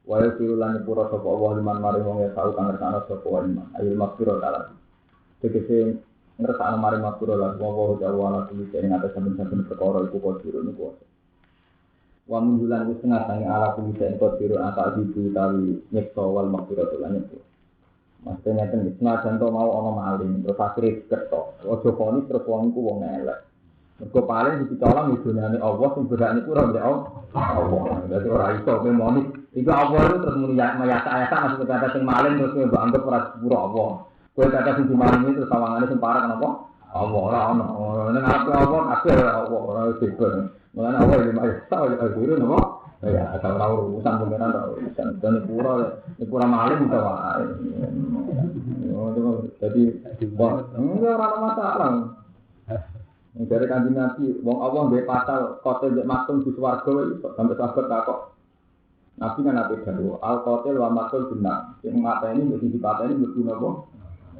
Wa yusilan pura sapa Allah liman mari wong ya tau kang ngertano sapa iman ayat makfiro taala. Tegese ngertano mari makfiro lan wong jawala tulis ing atas saben-saben perkara iku kodiro niku. Wa min bulan wis tengah sange ala tulis ing kodiro ata dibu tawi nyekto wal makfiro lan niku. Maksudnya ngeten iki senajan to mau ana maling terus akhire ketok. Aja koni terus wong iku wong elek. Mergo paling dicolong idunane Allah sing berak niku ora ndek Allah. Dadi ora iso kowe moni. Iku Allah itu terus muni mayat-ayatan maksud kata sing maling terus kowe mbok anggap ora sepuro Allah. Kowe kata sing dimaling itu terus sawangane sing parah kenapa? Allah ora ono. Nek aku Allah kabeh Allah ora sibuk. Mulane Allah iki mayat akhire napa? Ya, ada ora urusan pengenan ora urusan. Dene pura maling bisa wae. Jadi enggak ora masalah. Dari kanjeng Nabi, wong Allah nggih pasal kotel nek matung di swarga iso sampe sahabat takok. Nabi kan ate dawuh, al qatil wa matul benar. Sing mateni mesti dipateni mesti napa?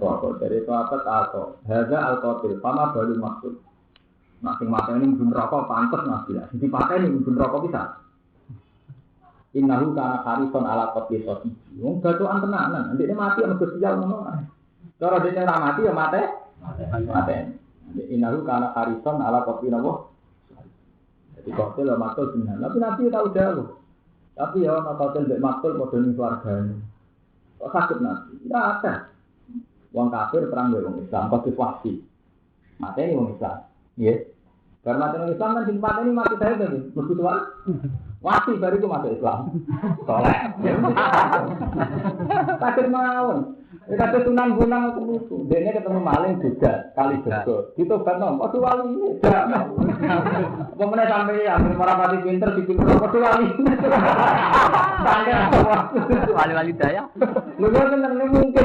Swarga. Dari sahabat alto. Hadza al qatil, fama balu matul. Nah sing mateni mesti neraka pantes Nabi lah. Sing dipateni mesti neraka bisa. Innahu kana harison ala qatli soti. Wong gatokan tenanan, ndekne mati ana sial ngono. Cara dene ora mati ya mate. Mate. Innahu kana harison ala qatli napa? Jadi qatl wa matul benar. Tapi Nabi tahu jauh. Tapi ya ana qatl mbek matul padha ning swargane. Kok sakit Nabi? Tidak ada. Wong kafir perang mbek wong Islam pasti wasi. Mateni wong Islam. Nggih. Karena mateni Islam kan sing pateni mati saya tadi. Mesti tuwa. Wasi bariku masuk Islam. Soleh. Takdir mawon. Kata Sunan Bonang itu, dia ketemu maling juga kali juga. Itu kan nom, waktu wali. Pemenang sampai ya, merapati pinter di pinter waktu wali. Wali-wali daya. Lu kan mungkin.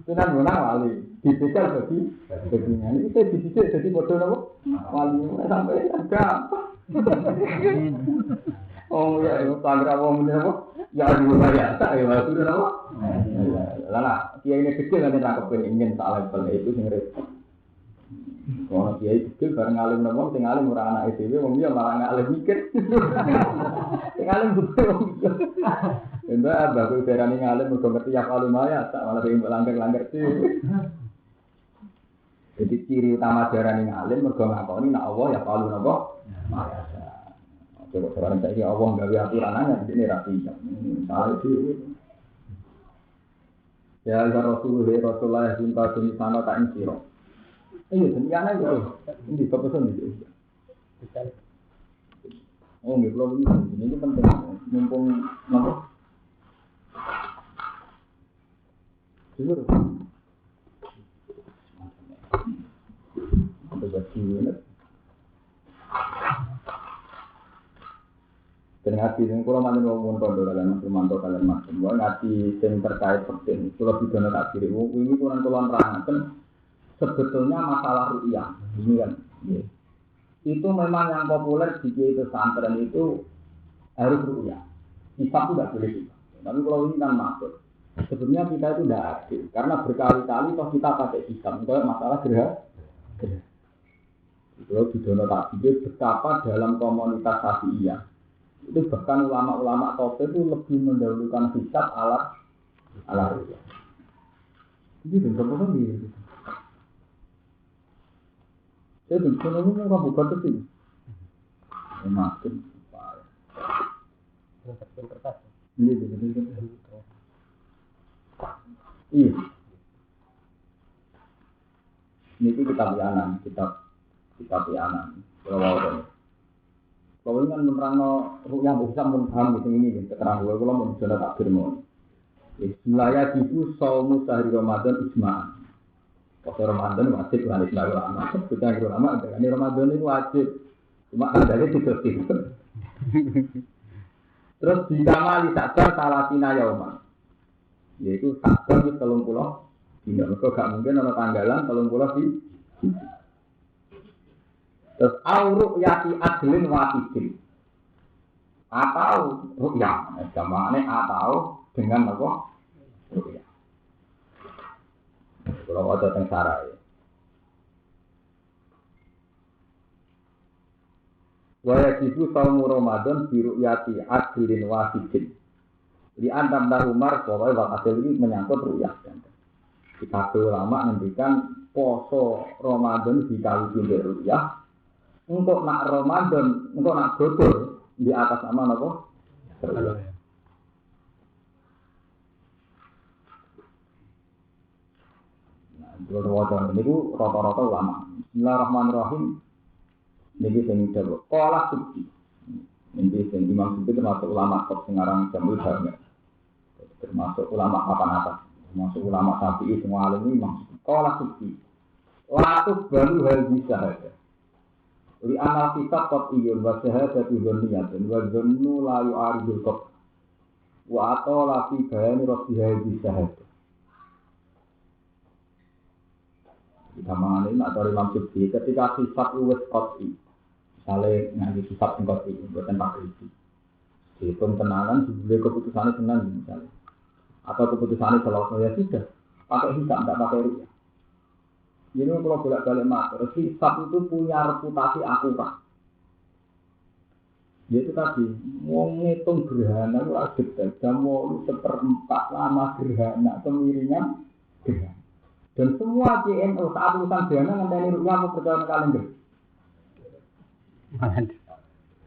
Sunan Bonang wali, dibekal bagi begini. Itu dibisik jadi bodoh nopo. Wali sampai agak. Oh ya, pagra wong nopo? Ya dulu ya, tak ya sudah nopo. Lah, kiai ini kecil nanti tak kepengen tak level itu sing repot. Kalau kiai kecil bareng alim nopo, sing alim ora anak dhewe wong dia malah ngalim mikir. Sing alim juga. Entah bagus berani ngalim mergo ngerti ya kalau maya tak malah pengen langgar-langgar sih. Jadi ciri utama darani ngalim mergo ngakoni nek Allah ya kalau nopo. Maya. Coba sekarang saya Allah gawe aturannya ini rapi. Salah sih. Ya Rasulullah cinta demi sana tak insiro. Iya, dunia itu. Ini kepesan itu. Oh, nggih kalau ini penting. Mumpung napa? Jujur. Coba sini. Dan ngaji yang kalau mana mau mantau dalam mantau kalian macam, gua ngaji yang terkait penting. Kalau di dalam takdir ini kurang terang kan sebetulnya masalah rupiah ini kan, itu memang yang populer di pesantren itu harus rupiah. Hisab tidak boleh juga. Tapi kalau ini kan masuk. Sebetulnya kita itu tidak adil karena berkali-kali toh kita pakai hisab. Itu masalah gerah. Kalau di dalam takdir betapa dalam komunitas Syafi'iyah itu bahkan ulama-ulama top itu lebih mendahulukan hisab ala rupiah. Jadi benar-benar gitu. Jadi sebenarnya orang bukan itu. Makin parah. Ini benar-benar. Iya. Ini kitab Yanan, kitab Yanan. Kalau ini kan menerangno yang bisa paham di sini keterangan kalau mau sudah takbir mau. Bismillah itu saumu sehari Ramadan ijma'. Kalau Ramadan wajib kan Islam ulama. Kita ulama dengan Ramadan itu wajib. Cuma adanya tidak gitu. Terus dikamali sakar salatina yauma. Yaitu sakar di 30 dina. Mergo gak mungkin ana tanggalan 30 di. Terus auruk yati adlin wahidin. Atau rukyah. Jamane atau dengan apa? Rukyah. Kalau ada yang sarai. Waya jibu saumu Ramadan biru yati adlin wahidin. Di antam dan Umar bahwa hasil ini menyangkut rukyah. Kita ulama ngendikan poso Ramadan dikali dengan rukyah. Untuk nak Ramadan, untuk nak godol di atas nama apa? Rukyah. Nah, ini itu rata-rata ulama. Bismillahirrahmanirrahim. Ini yang jawab. Qala Subki. Ini yang Imam Subki termasuk ulama top sekarang Jamul Jami'. Termasuk ulama papan atas. Termasuk ulama Syafi'i semua alim ini Imam Subki. Qala Subki. Latuk baru hal bisa saja. Li anal kitab qat'iyyun wa syahadatu dzanniyatun wa dzannu la yu'aridul qat'. Wa atala fi bayani rabbiha bi syahadah. Sama ini atau Imam Subki ketika sifat uwes qat'i. Misalnya ngaji sifat qat'i buatan pakai itu. Hitung tenanan boleh keputusannya tenang misalnya. Atau keputusannya selalu ya sudah pakai hisab tidak pakai rukyah. Jadi kalau bolak-balik matur, hisab itu punya reputasi akurat. Yaitu tadi, mau ngitung gerhana itu agak detail, jam 1/4 lama gerhana, kemiringan gerhana. Dan semua CNO saat urusan gerhana ngenteni rukyah apa percaya kalender?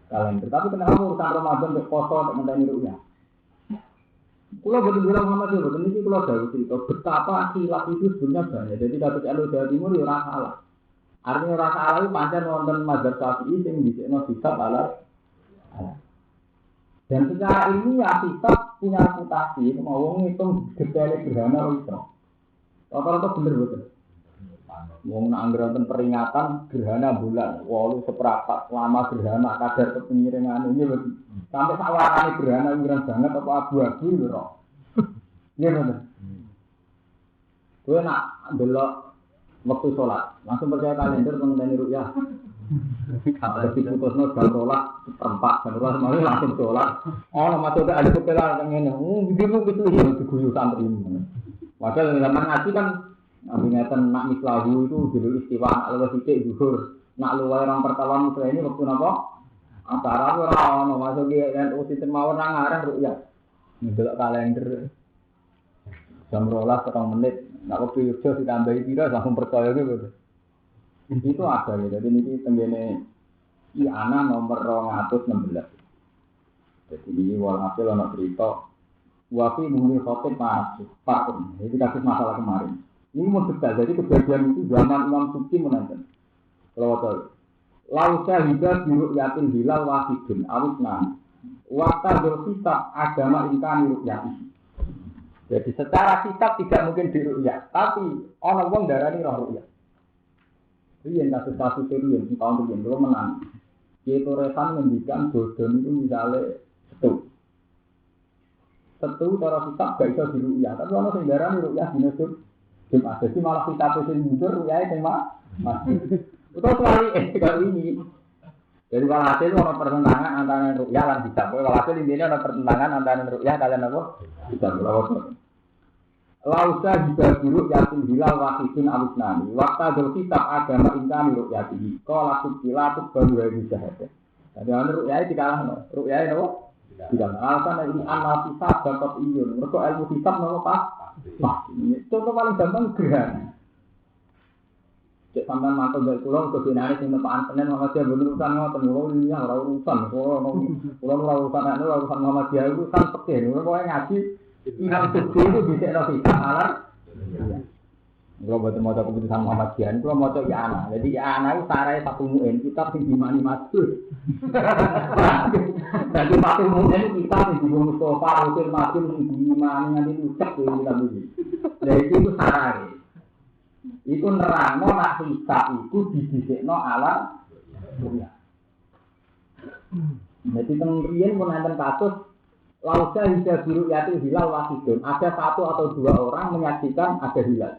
Kalender. Tapi kenapa urusan Ramadan ke poso ngenteni rukyah? Kalau betul-betul Muhammad itu, betul ini kalau dari cerita betapa khilaf itu sebenarnya banyak. Jadi kata Jawa Timur ya rasa salah. Artinya rasa salah itu pancen wonten mazhab Syafi'i sing dhisikno hisab ala. Dan secara ilmiah hisab punya reputasi, mau ngitung detail gerhana itu. Rata-rata bener betul. Wong nak anggaran peringatan gerhana bulan, 8/1 lama gerhana kadar kepemiringan ini sampai sawarane gerhana wiran banget apa abu-abu lho. Iya bener. Kowe nak delok waktu salat, langsung percaya kalender ngenteni rukyah. Kalau diputusno jam 12:04, jam 12 malam langsung salat. Oh, masuk ada kepelan ngene. Bidimu gitu ya diguyu santri. Padahal zaman ngaji kan ngeten nak mislahu itu dulu istiwa nak luwih sithik zuhur. Nak luwih orang pertawan muslim ini waktu napa? Acara ora ono masuk ki NU sistem mawon nang arah rukyah. Ndelok kalender. Jam 12 petang menit. Nak waktu Yogyo ditambahi pira langsung percaya gitu. Itu ada ya. Jadi ini tenggene Ana nomor 216. Jadi ini walhasil ana cerita wafi bumi khotib masuk pakum. Itu kasus masalah kemarin. Ini mau detail. Jadi kejadian itu zaman Imam Subki menonton. Kalau tahu, lausa hibah biru yatim hilal wahidun awisnan. Waktu berkitab agama ingkang rukyah. Jadi secara kitab tidak mungkin dirukyah, tapi orang wong darani roh rukyah. Ini kasus-kasus itu yang tahun itu belum menang. Yaitu resan mendikan bodon itu misalnya setu cara kitab gak bisa dirukyah, tapi orang yang darani rukyah dinasib. Jadi malah kitab itu mundur rukyah itu masih. Itu selalu kalau ini. Jadi walhasil ada pertentangan antara rukyah dan hisab. Walhasil intinya ada pertentangan antara rukyah kalian apa? Hisab. Lausa juga buruk yatim hilal wahidun awisnani. Waktu ada kitab agama ingkang rukyatihi. Qala subkilatuk baru hari syahadah. Jadi rukyah itu dikalah. Rukyah itu apa? Tidak. Alasan ini anak hisab dapat iyun. Mereka ilmu hisab nama pas. Contoh paling gampang gerhana. Cek sampean mantul dari pulau ke binari sing tepaan Senin Muhammadiyah berurusan ngoten lho ini ora urusan pulau ora urusan anu urusan Muhammadiyah urusan pekeh lho pokoke ngaji Imam Subki itu bisa kita alar Kalau buat mau keputusan Muhammadiyah, kalau mau ya anak. Jadi ya anak itu sarai satu mu'in, kita tinggi mani masuk. Jadi satu mu'in kita tinggi Mustafa, Rasul Masuk, tinggi mani nanti ucap itu kita beli. Jadi itu sarai. Itu nerangno nak hisab itu didisikno alam dunia. Jadi kemudian menonton kasus lausa hingga biru yaitu hilal wahidun. Ada satu atau dua orang menyaksikan ada hilal.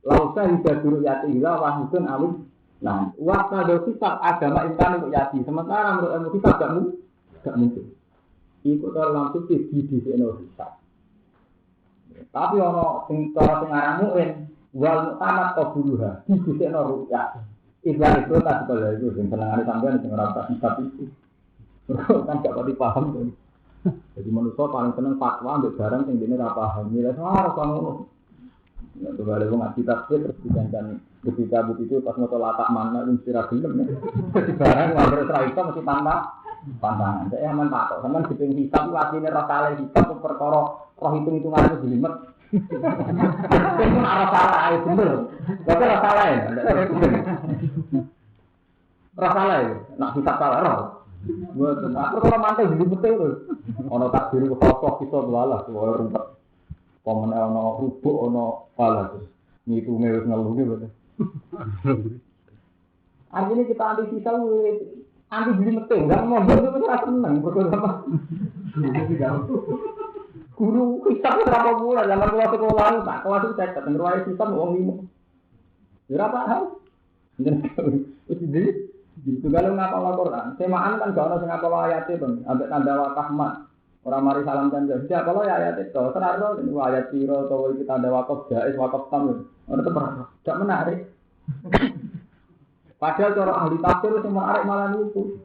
Lausa hingga biru yaitu hilal wahidun alim. Nah, waktu hisab agama insan untuk yati. Sementara menurut ilmu hisab tidak mungkin. Ikut orang langsung didisikno hisab. Tapi ono sing cara sing aran muin wal tamat qabuluha didisikno ru'yah. Ibarat itu tak kalau itu sing senengane sampean sing ora tak hisab itu. Kan gak pati paham kan. Jadi manusia paling seneng fatwa ambek barang sing dene ora paham. Ya ora ngono. Nek balik wong ngaji tafsir terus dijangan ketika itu pas moto latak mana inspirasi gelem. Jadi barang wae ora iso mesti pantangan. Saya aman tak kok. Sampeyan diping hisab ku asline ora salah hisab perkara roh hitung-hitungan itu jelimet. Itu ora salah ae bener. Kok ora salah ya? Ora salah ya. Nak hisab salah ora. Mboten. Aku ora mantel jelimet itu. Ana takdir kok kita dolalah wae rumpet. Komen ana rubuk ana salah terus. Ngitunge wis ngelune boten. Artinya kita anti hisab anti jelimet enggak mau itu ora seneng kok apa. Guru hisab berapa bulan zaman kelas sekolah tak kelas itu saya ketemu ruang hisab wong limo. Berapa hal? Jadi gitu kalau ngapal Al-Qur'an, semaan kan gak ono sing ngapal ayat itu, ambek tanda wakaf mat. Orang mari salam janji. Siapa lo ya ayat itu? Senarno ini ayat siro atau kita tanda wakaf jais wakaf tam. Ono tebar. Gak menarik. Padahal cara ahli tafsir sing menarik malah itu.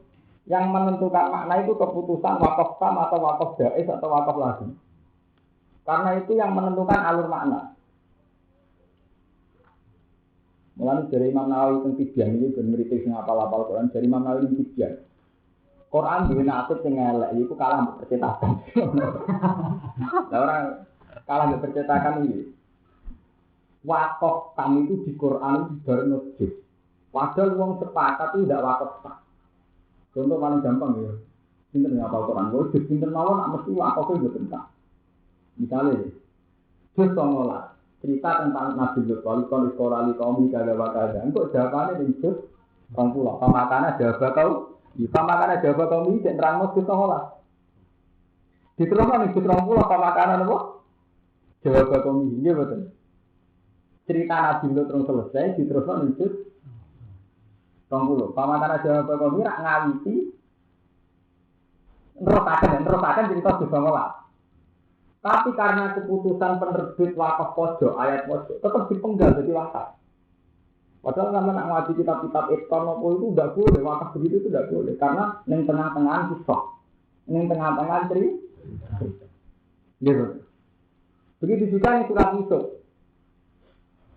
Yang menentukan makna itu keputusan wakaf tam atau wakaf jais atau wakaf lagi. Karena itu yang menentukan alur makna. Mulai dari Imam Nawawi tentang Tibyan ini bermeritis ngapal-apal Quran dari Imam Nawawi tentang Tibyan. Quran di nasib yang elek itu kalah untuk percetakan. Nah, orang kalah untuk percetakan ini. Wakaf kami itu di Quran baru nujus. Padahal uang sepakat itu tidak wakaf tak. Contoh paling gampang ya. Pinter ngapal Quran. Nujus pinter mawon mesti wakaf itu tentang. Misalnya, juz 19 cerita tentang Nabi Lut, walikon iskolali kaum ikaga wakaga. Untuk jawabannya di juz 20. Pemakannya jawab kau, pemakannya jawab kau ini dan terang juz 19. Diteruskan di juz 20 pemakannya apa? Jawab kau ini, iya betul. Cerita Nabi Lut terus selesai, diteruskan di juz 20. Pemakannya jawab kau ini rak ngawiti, nerusakan cerita juz 19. Tapi karena keputusan penerbit wakaf pojok, ayat pojok, tetap dipenggal jadi wakaf. Padahal sama nak ngaji kitab-kitab Ibn itu tidak boleh, wakaf begitu itu tidak boleh. Karena yang tengah-tengah kisah, yang tengah-tengah cerita. Gitu. Begitu juga yang surat Yusuf.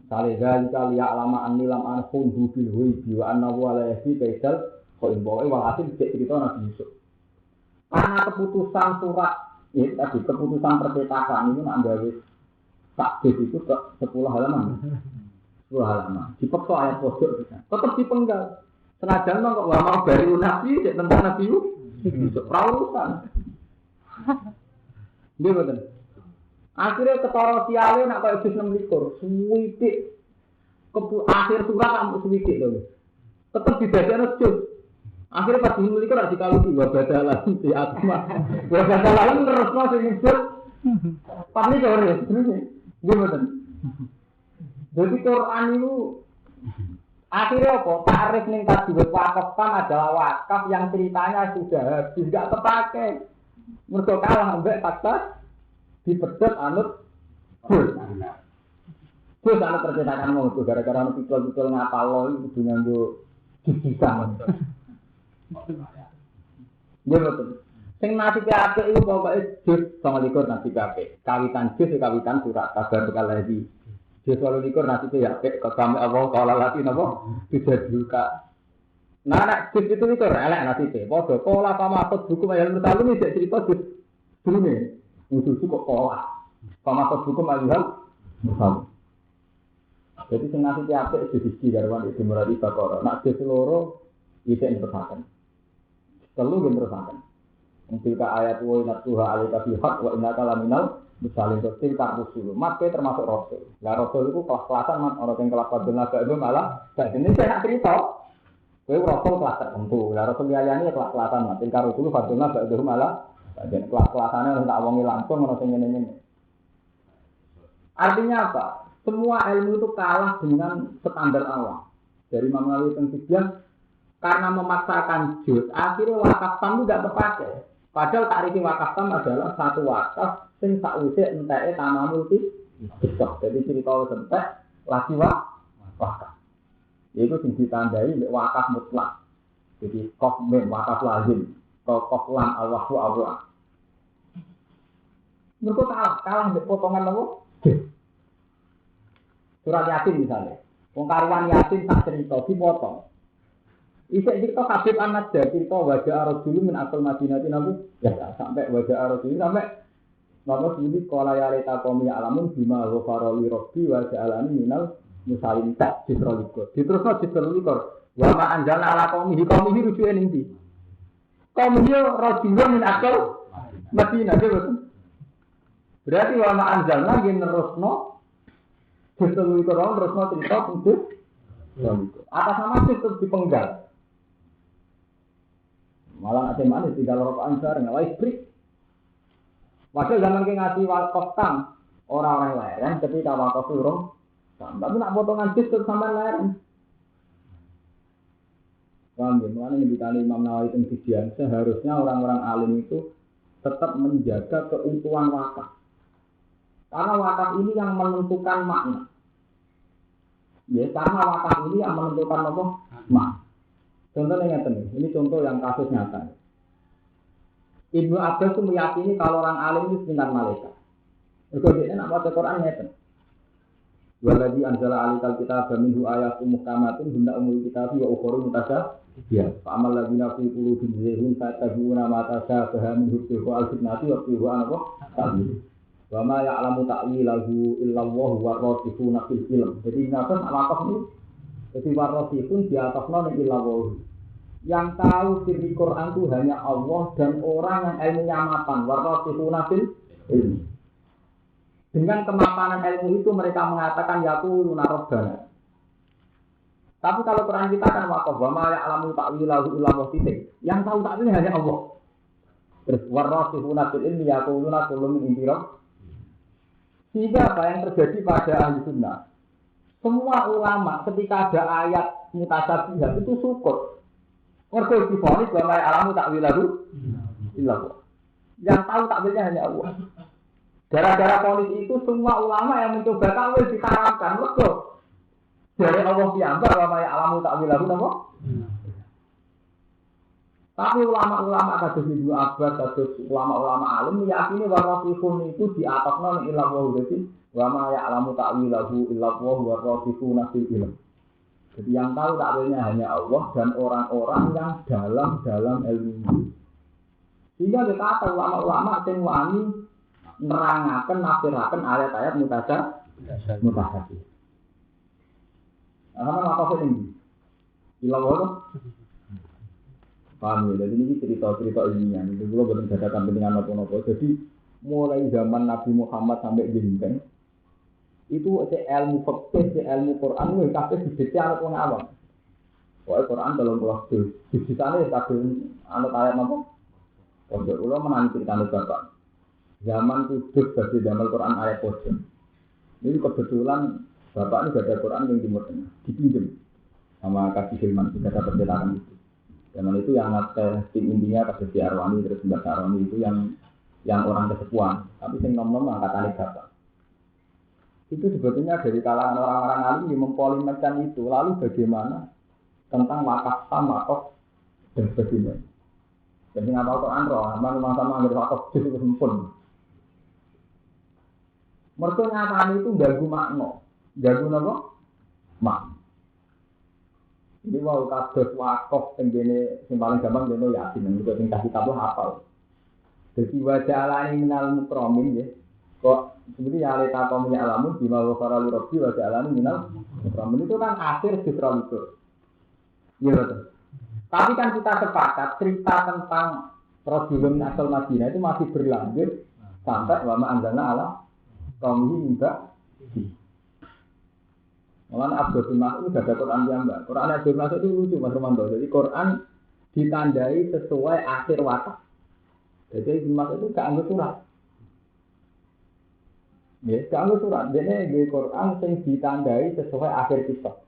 Misalnya, jika lihat lama anilam anhum bil huibi wa annahu ala yahdi kaisal koin bawa walhasil cerita Nabi Yusuf. Karena keputusan surat tadi keputusan percetakan itu nak gawe takdir itu ke 10 halaman. 10 halaman. Dipeksa ayat pojok tetap dipenggal. Senajan kok mau bari nabi tentang Nabi Yusuf rawusan. Nggih betul. Akhirnya ketara siale nak kaya juz 26 suwidik akhir surat sampai suwidik lho. Tetap didadekno juz. Akhirnya pas memiliki orang dikalu dua badalah di atma, dua badalah itu terus masih hidup. Pas ini sore, gimana? Jadi Quran itu akhirnya apa? Tarif nih tadi wakaf kan adalah wakaf yang ceritanya sudah habis, tidak terpakai. Mereka kalah ambek fakta dipedot anut Terus anut percetakan mau itu gara-gara anut pikul-pikul ngapal lo itu dengan gue disisam. Dia betul. Sing nasib apik iku pokoke juz 29 nasib apik. Kawitan juz kawitan surat kabar bekal lagi. Juz 29 nasib apik kok sampe Allah kala lati napa bisa juga. Nah nek juz itu elek nasib padha pola pamakut buku ayat mutalu iki cerita juz durunge. Musuh kok pola. Pamakut buku ayat mutalu. Jadi sing nasi apik siji garwan itu muradi bakara. Nak dhewe loro isih terusaken. Telu gen terusaken. Mungkin ayat wa inna tuha alika bil haq wa innaka laminal misalin rasul ka rasul. Mat termasuk rasul. Lah rasul itu kelas-kelasan mat ora sing kelas padha itu malah ini saya cerita. Kowe rasul kelas tertentu. Lah rasul liyane ya kelas-kelasan mat ing karo kulo fadilna itu malah dan kelas-kelasane ora tak wongi langsung ora sing ngene-ngene. Artinya apa? Semua ilmu itu kalah dengan standar Allah. Dari Imam Nawawi tentang karena memaksakan juz, akhirnya wakaf tam itu tidak terpakai. Padahal takrif wakaf tam adalah satu wakaf sing sakwise enteke tamamul kisah. Jadi cerita entek lagi wakaf. Yaitu sing ditandai wakaf mutlak. Jadi qaf mim wakaf lazim, qaf lam Allahu Allah. Mereka kalah dengan potongan apa? Surat Yasin misalnya. Wong karuan Yasin tak cerita dipotong. Isek cerita Habib An-Najjar cerita wajah ar-rajul min asal Madinah nabi ya sampai wajah ar-rajul sampai nama sebut qala ya laita qaumi alamun bima ghafara li rabbi wa ja'alani minal musalimin tak diterusno diterusno wa ma anjana ala qaumihi rujuke ning ndi qaumihi rajulun min asal Madinah betul. Berarti wa ma anjalna nggih nerusno diterusno terusno cerita untuk atas nama itu dipenggal. Malah ada mana tinggal rokok ansar nggak istri. Padahal zaman ke ngaji wakaf tam orang-orang lain, ketika wakaf turun, tapi nak potongan jus sama lain. Paham ya? Mengenai ditanya Imam Nawawi tentang seharusnya orang-orang alim itu tetap menjaga keutuhan wakaf. Karena wakaf ini yang menentukan makna. Ya, karena wakaf ini yang menentukan apa? Makna. Contohnya ini contoh yang kasus nyata. Ibnu Abbas itu meyakini kalau orang alim itu sekitar malaikat. Kemudian nak baca Quran nyata. Waladhi anzala alikal kitab minhu ayatun muhkamatun hunda umul kitab wa ukhra mutasyabihah. Fa amal ladzina fi qulubihim zayghun fattabi'una ma tashabaha minhu ibtigha'a al-fitnati wa ibtigha'a ta'wil. Wa ma ya'lamu ta'wilahu illa Allah wa rasikhuna fil ilm. Jadi napa wakaf ini? Jadi warasikhun di atasnya illa Allah. Yang tahu siri Quran itu hanya Allah dan orang yang ilmunya mapan. Warasikhuna fil ilm. Dengan kemapanan ilmu itu mereka mengatakan yaquluna rabbana. Tapi kalau Quran kita kan wakaf wa ma ya'lamu ta'wilahu illa Allah titik. Yang tahu ta'wilnya hanya Allah. Terus warasikhuna fil ilmi yaquluna kullu min indi rabb. Sehingga apa yang terjadi pada ahli sunnah? Semua ulama ketika ada ayat mutasyabihah itu syukur. Mergo difonis bahwa alamu takwilahu illallah. Yang tahu takwilnya hanya Allah. Gara-gara fonis itu semua ulama yang mencoba takwil diharamkan. Mergo dari Allah piyambak bahwa alamu takwilahu napa? Tapi ulama-ulama kados Ibnu Abbas, kados ulama-ulama alim meyakini bahwa sifun itu di atasnya illallah. Jadi wa ma ya'lamu ta'wilahu illa Allah wa rasikhuna fil ilm. Jadi yang tahu takwilnya hanya Allah dan orang-orang yang dalam ilmu. Sehingga kita ulama-ulama sing wani nerangaken nafsiraken ayat-ayat mutasyabih. Ana apa ini? Illa Allah. Paham ya? Jadi ini cerita-cerita ilmiah. Itu dulu belum ada kepentingan apa-apa. Jadi mulai zaman Nabi Muhammad sampai jenjang itu ilmu fikih, ilmu Quran itu kabeh dicecah wong awam. Pokoke Quran dalam waktu di sana kabeh ana ayat apa? Pondok kula menang ceritane bapak. Zaman Kudus dadi zaman Quran ayat pojok. Ini kebetulan bapak ini ada Quran yang Timur Tengah, dipinjam sama Kasih Hilman, kita dapat cetakan itu. Zaman itu yang nate tim India Kasih Arwani terus Mbak Arwani itu yang orang kesepuan, tapi sing nom-nom angkatane bapak. Itu sebetulnya dari kalangan orang-orang alim yang mempolimikkan itu. Lalu bagaimana tentang wakaf sama wakaf dan sebagainya. Jadi nggak tahu Quran roh, memang sama ambil wakaf itu sempurna. Mereka nyatanya itu gagu makna, gagu apa? Makna. Jadi mau kados wakaf tenggene sing paling gampang dene Yasin, nek sing kasih kitab hafal. Jadi wajah alani minal mukramin ya. Kok Seperti ya aleta kaum ya'lamun bima ghafara li rabbi wa ja'alani minal mukramin itu kan akhir sitra itu. Iya betul. Tapi kan kita sepakat cerita tentang Rasulun asal Madinah itu masih berlanjut sampai wa ma anzalna ala kaum hingga Malah Abdul Mas'ud itu ada Quran yang enggak. Quran Abdul Mas'ud itu lucu Mas Romanto. Jadi Quran ditandai sesuai akhir watak. Jadi Abdul Mas'ud itu gak anggo surat. Ya, gak anggo surat. Jadi di Quran yang ditandai sesuai akhir kisah.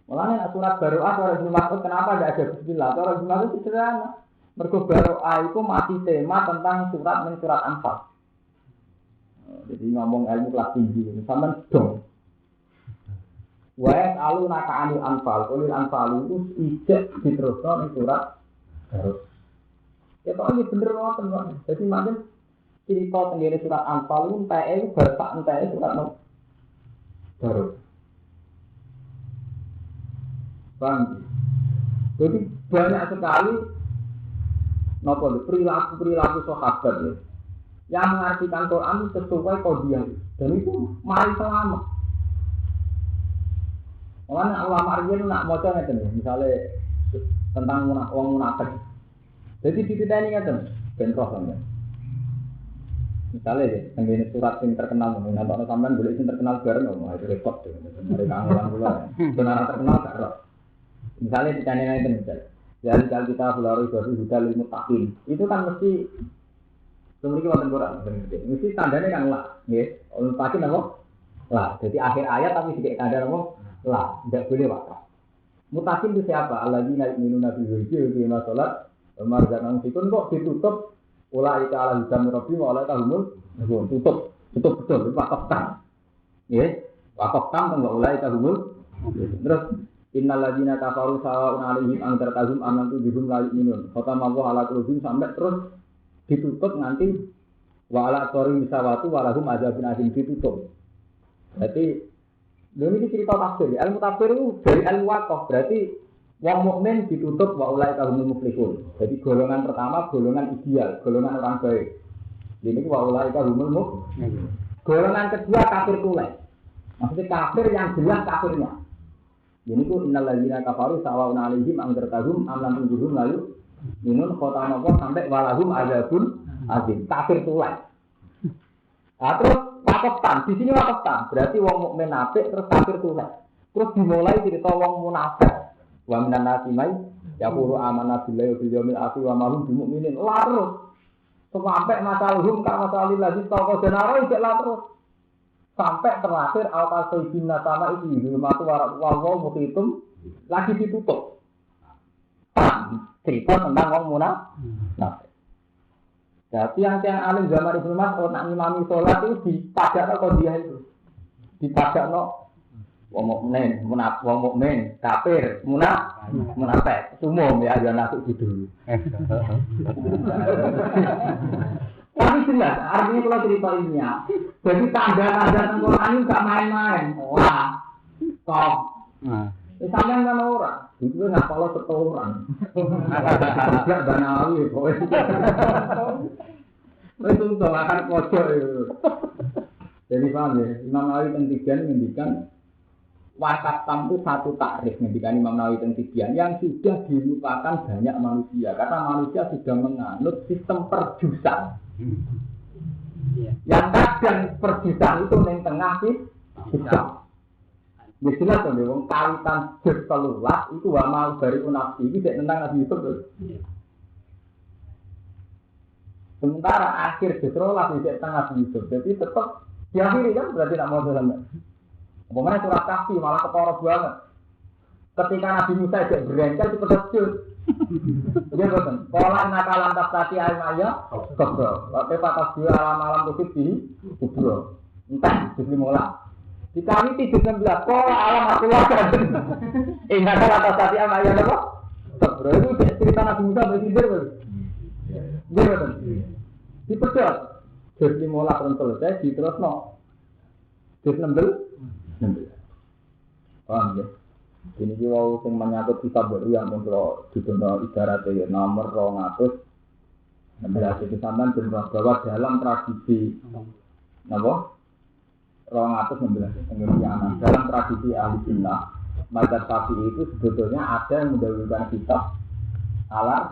Malah surat Baroah surat Abdul Mas'ud kenapa tidak ada bismillah? Surat Abdul Mas'ud itu sederhana. Mergo Baroah itu mati tema tentang surat Anfal. Jadi ngomong ilmu kelas tinggi, sampean dong. Wa alu naka anil anfal, ulil anfal itu ijek diteruskan di surat Baroah. Ya kok ini bener ngoten kok. Jadi macam cerita tenggene surat Anfal itu enteke bersak enteke surat Baroah. Bang. Jadi banyak sekali perilaku sahabat ya. Yang mengartikan Quran sesuai kodiah dan itu mari selamat. Orang ulama Arjen nak maca ngeten misalnya tentang wong munafik. Jadi dititeni ngeten ben roh sampeyan. Misalnya ya, tenggene surat yang terkenal nonton sampean boleh sing terkenal bareng itu repot tuh. Mereka angelan kula. Benar terkenal gak roh. Misalnya dititeni ngeten misal. Ya kita belaru baru sudah ilmu takin. Itu kan mesti memiliki wonten Quran, mesti tandanya kan lah, ya. Ulun takin apa? Lah. Jadi akhir ayat tapi sedikit tanda apa? Lah, tidak boleh wakaf. Mutakin itu siapa? Alladzina yu'minuna bil ghaibi wa yuqimuna shalat wa ma razaqnahum yunfiqun kok ditutup ulaika ala hudam rabbi wa ulaika humul tutup betul wakaf tam. Ya, wakaf tam enggak ulaika humul. Terus innal ladzina kafaru sawa'un 'alaihim anzartahum am lam tunzirhum la yu'minun. Khatamallahu ala qulubihim sampai terus ditutup nanti wala qori misawatu walahum adzabun azim ditutup. Berarti ini cerita tafsir. Ilmu tafsir itu dari ilmu wakaf. Berarti wong mukmin ditutup wa ulaika humul muflihun. Jadi golongan pertama golongan ideal, golongan orang baik. Ini wa ulaika humul muflihun. Golongan kedua kafir tulai. Maksudnya kafir yang jelas kafirnya. Ini ku innal ladzina kafaru sawa'un 'alaihim anzartahum am lam tunzirhum lalu minun kota nopo sampai walahum adzabun azim kafir tulai. Nah, terus wakaftan di sini wakaftan berarti wong mukmin apik terus kafir tulai. Terus dimulai cerita wong munafik. Wa minan nasi mai yaqulu amanna billahi wa bil yaumil akhir wa ma hum bimumin. Larus sampai masalahum ka masalil ladzi taqwa janara iki larus. Sampai terakhir al-qasaidina sama itu matu warawal mukitum lagi ditutup. Cerita tentang wong munafik. Jadi yang alim zaman Ibnu Mas'ud nak ngimami sholat itu dipadakno kodiah itu. Dipadakno wong mukmin, wong mukmin, kafir, munafik. Umum ya ada nasuk gitu. Tapi jelas, artinya kalau cerita ini ya. Jadi tanda-tanda Al-Quran itu gak main-main. Wah, top. Sampeyan kan ora. Itu nggak kalau setoran. Tidak banawi, pokoknya. Itu untuk akan pojok itu. Jadi paham ya, Imam Nawawi Tengtidian menghentikan wakaf tam itu satu takrif menghentikan Imam Nawawi Tengtidian yang sudah dilupakan banyak manusia karena manusia sudah menganut sistem perjusan. Yang kadang perjusan itu yang tengah sih Islam. Ya jelas kan, wong kawitan juz 13 itu wa mau dari nafsi iki tentang Nabi Yusuf. Sementara akhir juz 13 itu tentang Nabi Yusuf. Jadi tetap diakhiri kan berarti tak mau sampai. Pokoknya surat Kahfi malah ketara banget. Ketika Nabi Musa jadi berencana itu pedesjud. Dia betul. Pola nakalan tafsati ayat kebro. Waktu patas dua alam tuh di kubro. Entah di mola. Di kami 19 kok alam aku lakukan. Ingat kata tadi ayat apa? Kebro itu cerita Nabi Musa bersidir. Dia betul. Dipedot. Jadi mola belum selesai di terus no. Di 16. Paham ya? Ini juga yang menyangkut kitab baru yang untuk dibentuk ibarat ya nomor 200 16 itu sampean benar bahwa dalam tradisi napa 216 pengertian dalam tradisi ahli sunnah mazhab Syafi'i itu sebetulnya ada yang mendahulukan kitab alat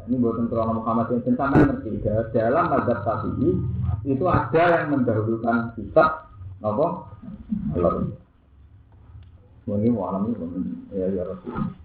ini buatan krono Muhammad yang sampean ngerti dalam mazhab Syafi'i itu ada yang mendahulukan kitab apa Allah ini malam ini ya Rasul